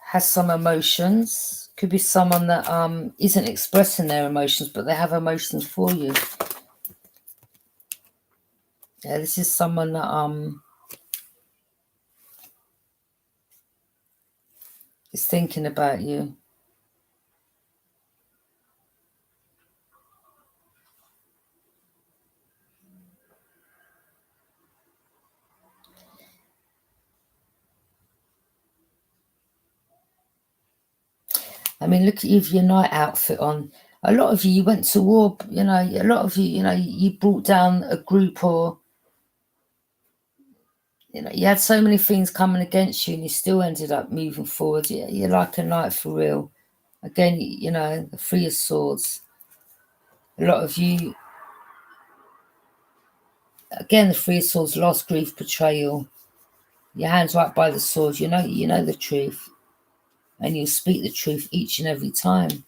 has some emotions. Could be someone that isn't expressing their emotions, but they have emotions for you. Yeah, this is someone that is thinking about you. I mean, look at you with your night outfit on. A lot of you went to war, a lot of you, you brought down a group, or, you had so many things coming against you and you still ended up moving forward. You're like a knight for real. Again, the Three of Swords. A lot of you, again, the Three of Swords, loss, grief, betrayal. Your hands right by the sword. You know the truth. And you speak the truth each and every time.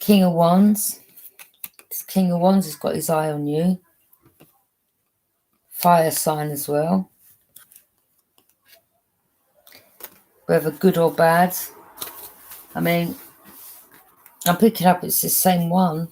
King of Wands. This King of Wands has got his eye on you. Fire sign as well. Whether good or bad. I mean, I'm picking up it's the same one.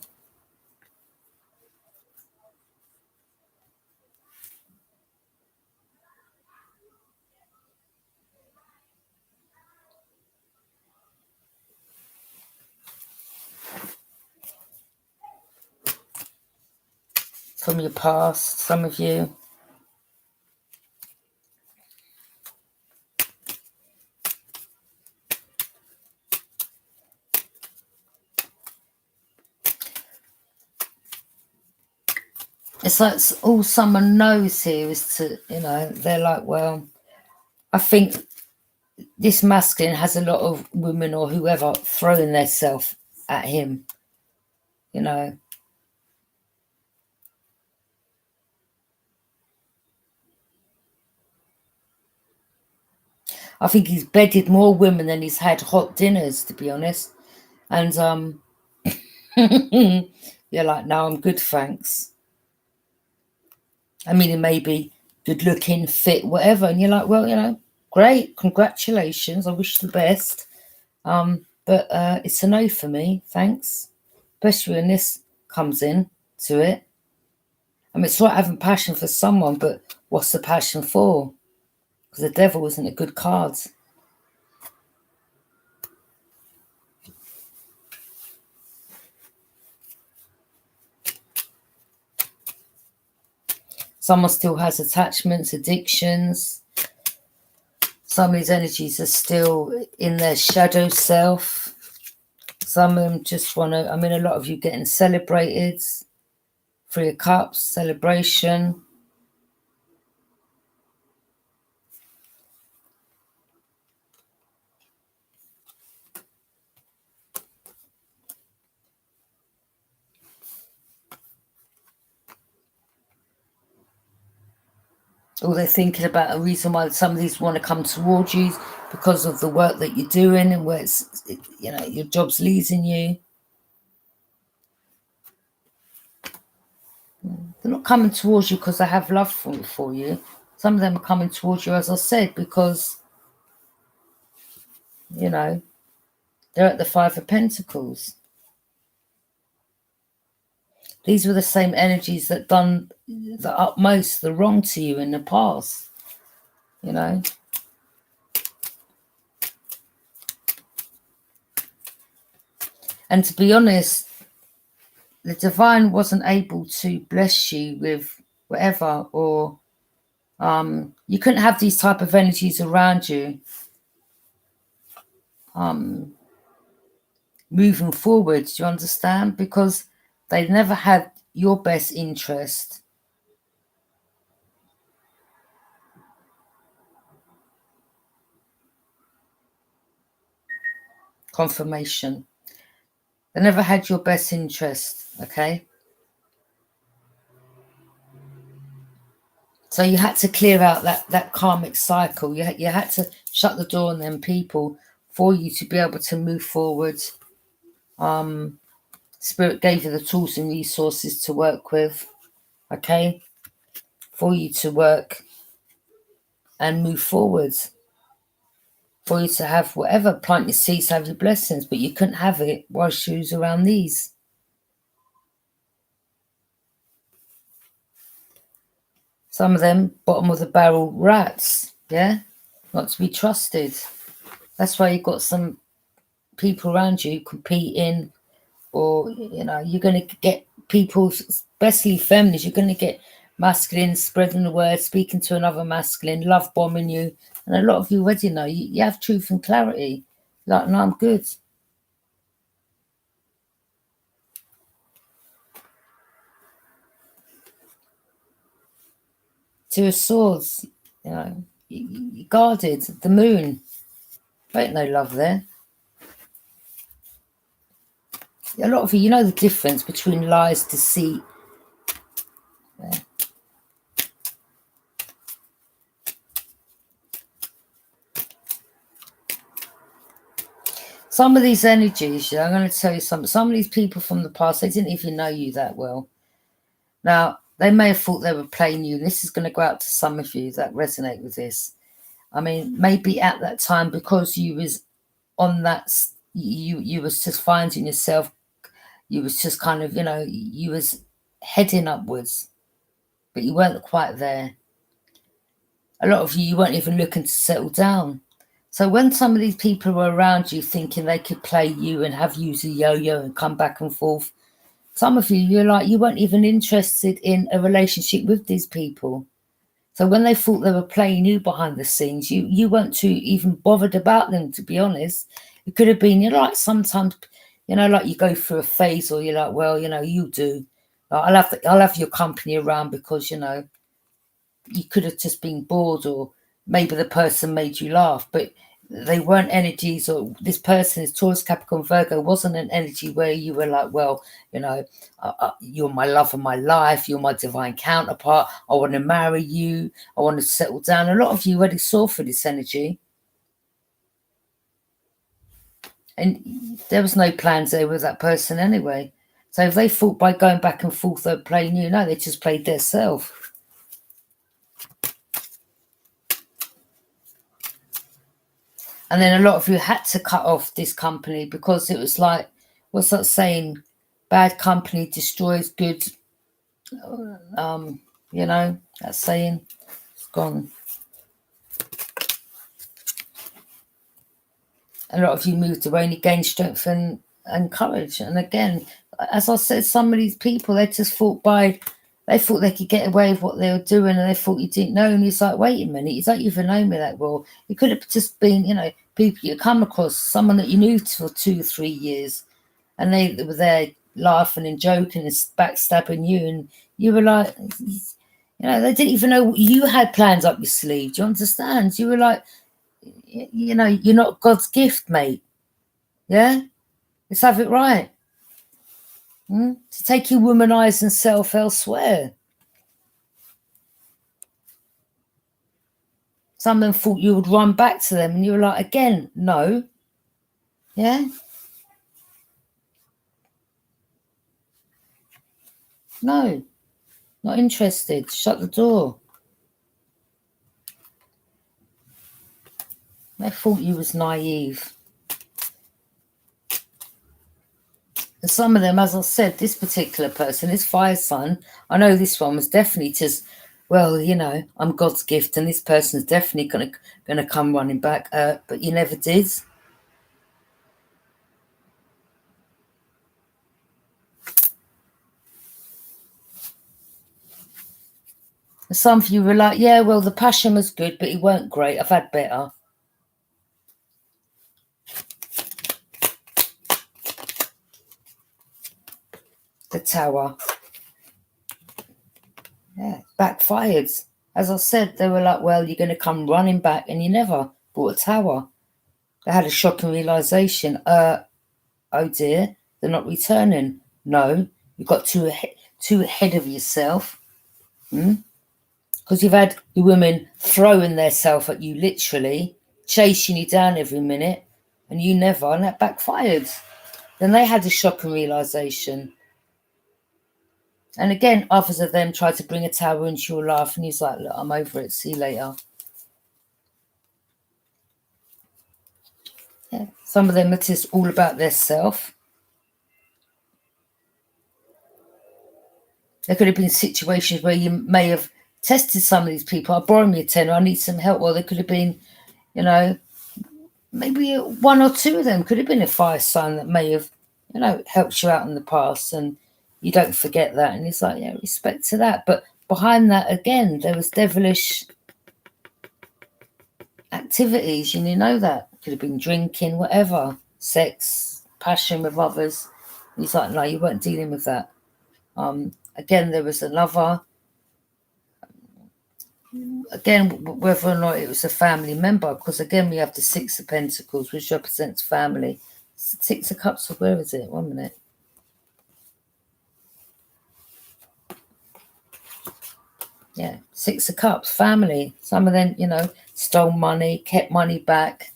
From your past, some of you. It's like all someone knows here is to, they're like, well, I think this masculine has a lot of women or whoever throwing themselves at him, I think he's bedded more women than he's had hot dinners, to be honest. And you're like, no, I'm good, thanks. I mean, it may be good looking, fit, whatever. And you're like, well, great, congratulations. I wish the best. But it's a no for me, thanks. Especially when this comes in to it. I mean, it's like having passion for someone, but what's the passion for? Because the devil isn't a good card. Someone still has attachments, addictions. Some of these energies are still in their shadow self. Some of them just want to, I mean, a lot of you getting celebrated. 3 of Cups, celebration. Or they're thinking about a reason why some of these want to come towards you because of the work that you're doing and where it's, your job's leading you. They're not coming towards you because they have love for you. Some of them are coming towards you, as I said, because, they're at the 5 of Pentacles. These were the same energies that done the utmost, the wrong to you in the past, And to be honest, the divine wasn't able to bless you with whatever, or you couldn't have these type of energies around you moving forward. Do you understand? Because they never had your best interest. Confirmation. They never had your best interest, okay? So you had to clear out that karmic cycle. You had to shut the door on them people for you to be able to move forward. Spirit gave you the tools and resources to work with, okay? For you to work and move forward. For you to have whatever, plant your seeds, have your blessings, but you couldn't have it whilst you was around these. Some of them, bottom of the barrel rats, yeah? Not to be trusted. That's why you've got some people around you competing, or, you're going to get people, especially feminists, you're going to get masculine spreading the word, speaking to another masculine, love bombing you. And a lot of you already know, you have truth and clarity. Like, no, I'm good. 2 of Swords, you guarded. The Moon, ain't no love there. A lot of you know the difference between lies, deceit. Yeah. Some of these energies, I'm going to tell you something. Some of these people from the past, they didn't even know you that well. Now, they may have thought they were playing you. This is going to go out to some of you that resonate with this. I mean, maybe at that time, because you was on that, you was just finding yourself, you was just kind of, you was heading upwards, but you weren't quite there. A lot of you weren't even looking to settle down. So when some of these people were around you thinking they could play you and have you as a yo-yo and come back and forth, some of you, you're like, you weren't even interested in a relationship with these people. So when they thought they were playing you behind the scenes, you weren't too even bothered about them, to be honest. It could have been, like sometimes, like you go through a phase or you're like, well, you do. I'll have your company around because, you know, you could have just been bored, or maybe the person made you laugh, but they weren't energies. Or this person is Taurus, Capricorn, Virgo, wasn't an energy where you were like, well, you know, you're my love of my life, you're my divine counterpart, I want to marry you, I want to settle down. A lot of you already saw for this energy, and there was no plans there with that person anyway. So if they thought by going back and forth they're playing you, no, they just played their self. And then a lot of you had to cut off this company because it was like, what's that saying? Bad company destroys good. You know, that saying, it's gone. A lot of you moved away and gained strength and courage. And again, as I said, some of these people, they just thought they thought they could get away with what they were doing, and they thought you didn't know. And it's like, wait a minute, you don't even know me that well. It could have just been, you know, people you come across, someone that you knew for 2 or 3 years, and they were there laughing and joking and backstabbing you, and you were like, you know, they didn't even know you had plans up your sleeve. Do you understand? You were like, you know, you're not God's gift, mate. Yeah? Let's have it right. To take your womanizing self elsewhere. Some of them thought you would run back to them, and you were like, again, no. Yeah? No. Not interested. Shut the door. They thought you was naive. And some of them, as I said, this particular person, this fire sign, I know this one was definitely just, well, you know, I'm God's gift, and this person's definitely gonna come running back. But you never did. And some of you were like, yeah, well, the passion was good, but it weren't great. I've had better. The Tower. Yeah, backfired. As I said, they were like, well, you're going to come running back, and you never bought a tower. They had a shocking realization. Oh dear, they're not returning. No, you got too ahead of yourself. Because you've had the women throwing themselves at you, literally, chasing you down every minute, and you never, and that backfired. Then they had a shocking realization. And again, others of them tried to bring a tower into your life, and he's like, look, I'm over it. See you later. Yeah. Some of them are just all about their self. There could have been situations where you may have tested some of these people. I borrow me a tenner, I need some help. Or there could have been, you know, maybe 1 or 2 of them could have been a fire sign that may have, you know, helped you out in the past, and you don't forget that. And it's like, yeah, respect to that. But behind that, again, there was devilish activities, and you know that. Could have been drinking, whatever, sex, passion with others. And he's like, no, you weren't dealing with that. Again, there was another, again, whether or not it was a family member, because again, we have the 6 of Pentacles, which represents family. 6 of Cups, where is it? 1 minute. Yeah, 6 of Cups, family. Some of them, you know, stole money, kept money back.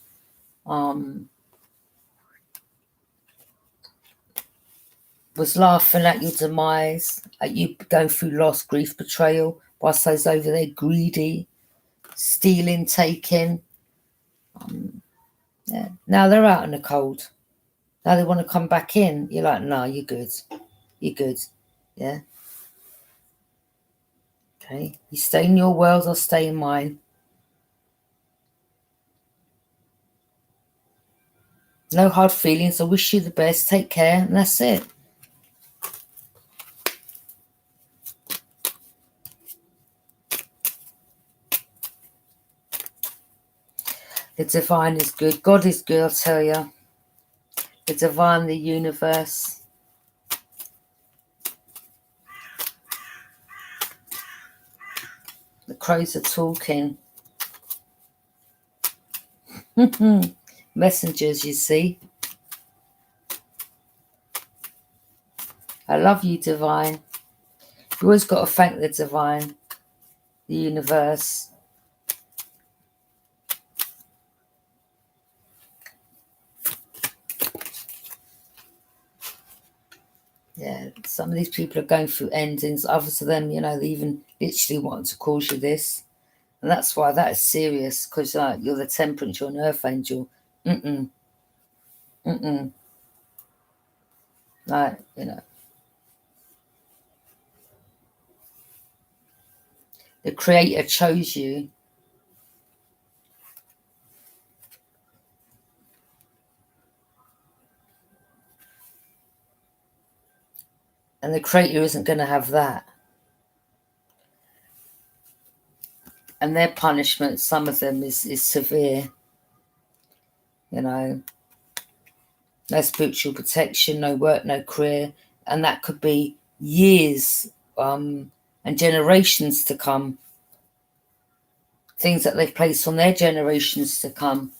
Was laughing at your demise, at you going through loss, grief, betrayal, whilst those over there greedy, stealing, taking. Yeah. Now they're out in the cold. Now they want to come back in. You're like, no, you're good. You're good. Yeah. Okay. You stay in your world, I'll stay in mine. No hard feelings. I wish you the best. Take care. And that's it. The divine is good. God is good, I'll tell you. The divine, the universe. The crows are talking. Messengers, you see. I love you, divine. You always got to thank the divine, the universe. Yeah, some of these people are going through endings. Others of them, you know, they even literally want to cause you this. And that's why that is serious, because you're the temperance, you're an earth angel. Mm-mm. Mm-mm. Like, you know. The Creator chose you. And the Creator isn't going to have that. And their punishment, some of them is severe. You know, no spiritual protection, no work, no career. And that could be years and generations to come. Things that they've placed on their generations to come.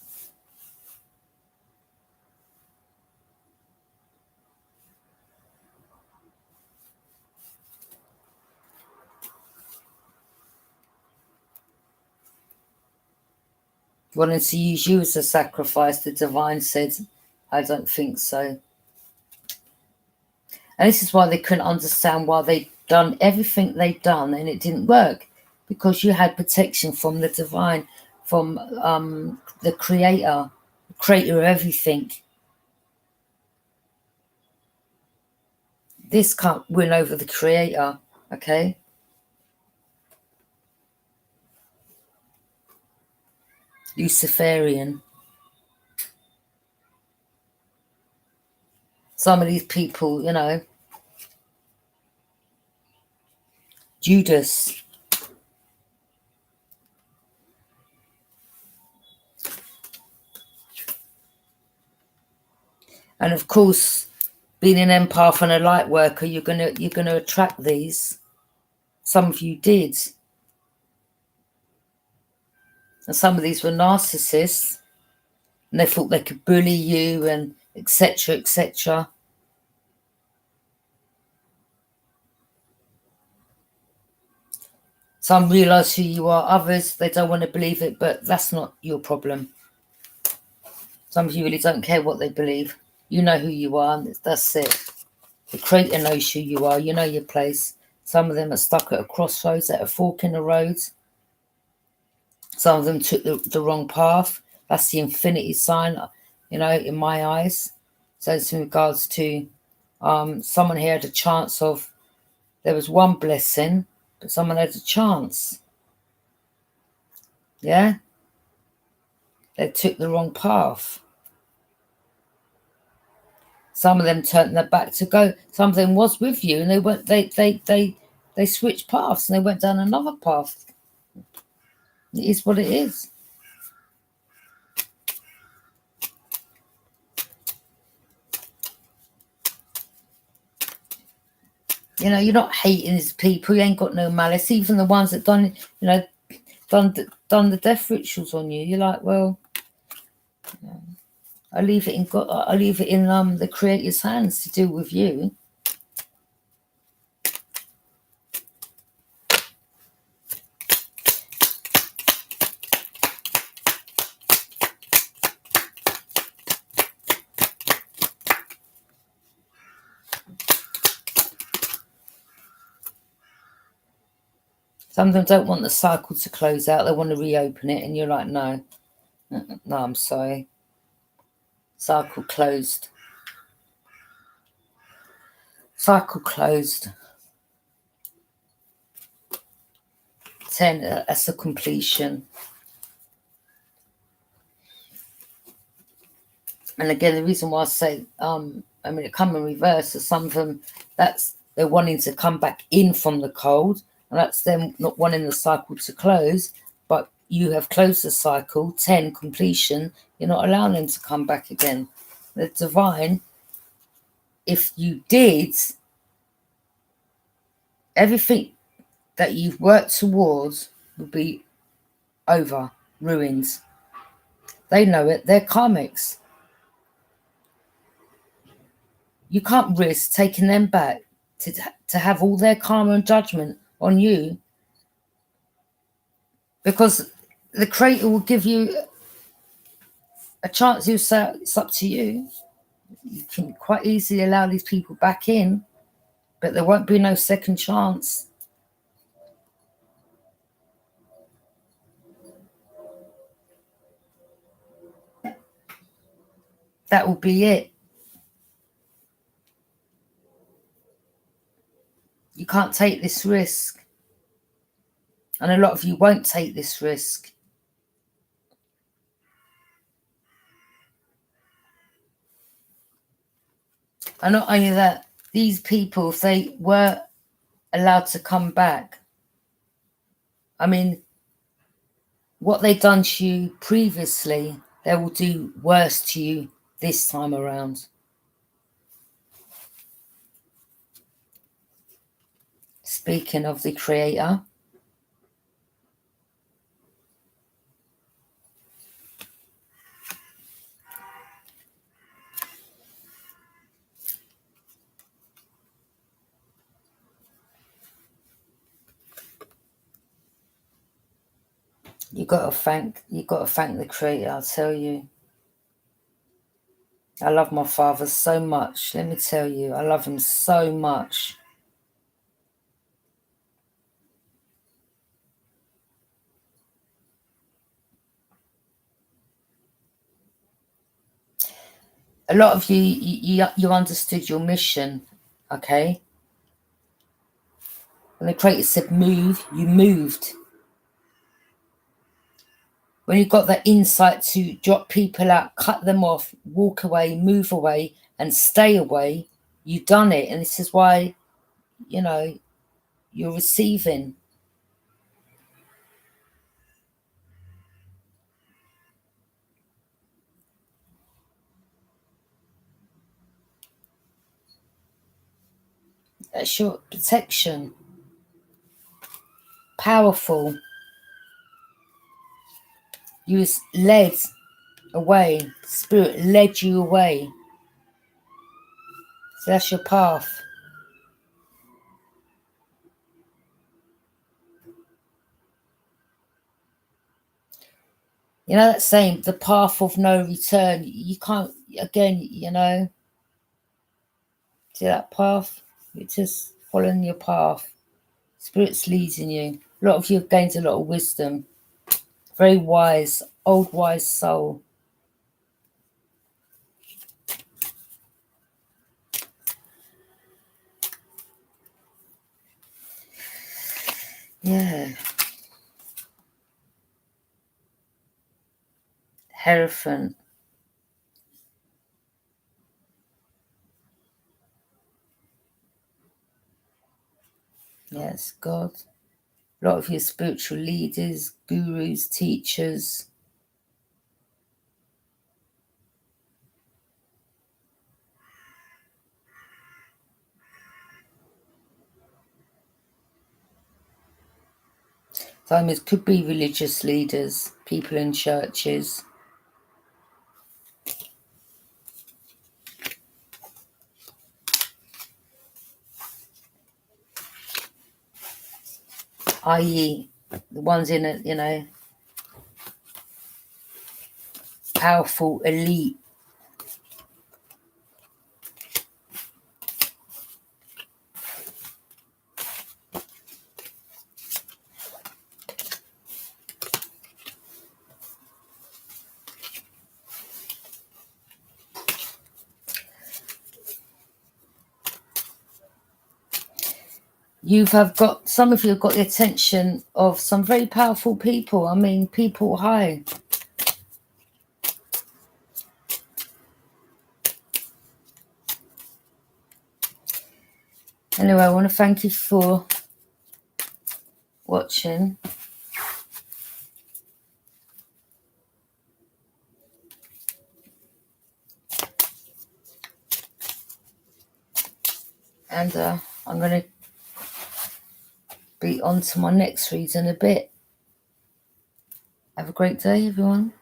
Wanting to use you as a sacrifice, the divine said, I don't think so. And this is why they couldn't understand why they'd done everything they'd done and it didn't work. Because you had protection from the divine, from the creator of everything. This can't win over the creator, okay? Luciferian. Some of these people, you know, Judas. And of course, being an empath and a light worker, you're gonna attract these. Some of you did. And some of these were narcissists. And they thought they could bully you and etc., etc. Some realise who you are. Others, they don't want to believe it, but that's not your problem. Some of you really don't care what they believe. You know who you are, and that's it. The Creator knows who you are. You know your place. Some of them are stuck at a crossroads, at a fork in the road. Some of them took the wrong path. That's the infinity sign, you know, in my eyes. So it's in regards to someone here had a chance of, there was one blessing, but someone had a chance. Yeah? They took the wrong path. Some of them turned their back to go. Some of them was with you, and they went. They switched paths, and they went down another path. It is what it is. You know, you're not hating these people. You ain't got no malice. Even the ones that done, you know, done the death rituals on you. You're like, well, you know, I leave it in God. I leave it in the Creator's hands to deal with you. Some of them don't want the cycle to close out. They want to reopen it, and you're like, no, no, I'm sorry. Cycle closed. Cycle closed. 10, that's a completion. And again, the reason why I say, I mean, it come in reverse. So some of them, that's they're wanting to come back in from the cold, and that's them not wanting the cycle to close. But you have closed the cycle, 10 completion. You're not allowing them to come back again. The divine, if you did everything that you've worked towards would be over, ruined. They know it. They're karmics. You can't risk taking them back to have all their karma and judgment on you, because the Creator will give you a chance. He'll say it's up to you. You can quite easily allow these people back in, but there won't be no second chance. That will be it. You can't take this risk. And a lot of you won't take this risk. And not only that, these people, if they were allowed to come back, I mean, what they've done to you previously, they will do worse to you this time around. Speaking of the Creator, you got to thank the Creator. I'll tell you, I love my father so much. Let me tell you, I love him so much. A lot of you understood your mission, okay? When the Creator said move, you moved. When you got that insight to drop people out, cut them off, walk away, move away, and stay away, you've done it. And this is why, you know, you're receiving. That's your protection. Powerful. You was led away. Spirit led you away. So that's your path. You know that saying, the path of no return. You can't, again, you know, see that path? You're just following your path. Spirit's leading you. A lot of you have gained a lot of wisdom. Very wise, old wise soul. Yeah. Hierophant. Yes, God. A lot of your spiritual leaders, gurus, teachers. Sometimes it could be religious leaders, people in churches. I.e. the ones in a, you know, powerful elite. Some of you have got the attention of some very powerful people. I mean, people high. Anyway, I want to thank you for watching. And I'm going to be on to my next read in a bit. Have a great day, everyone.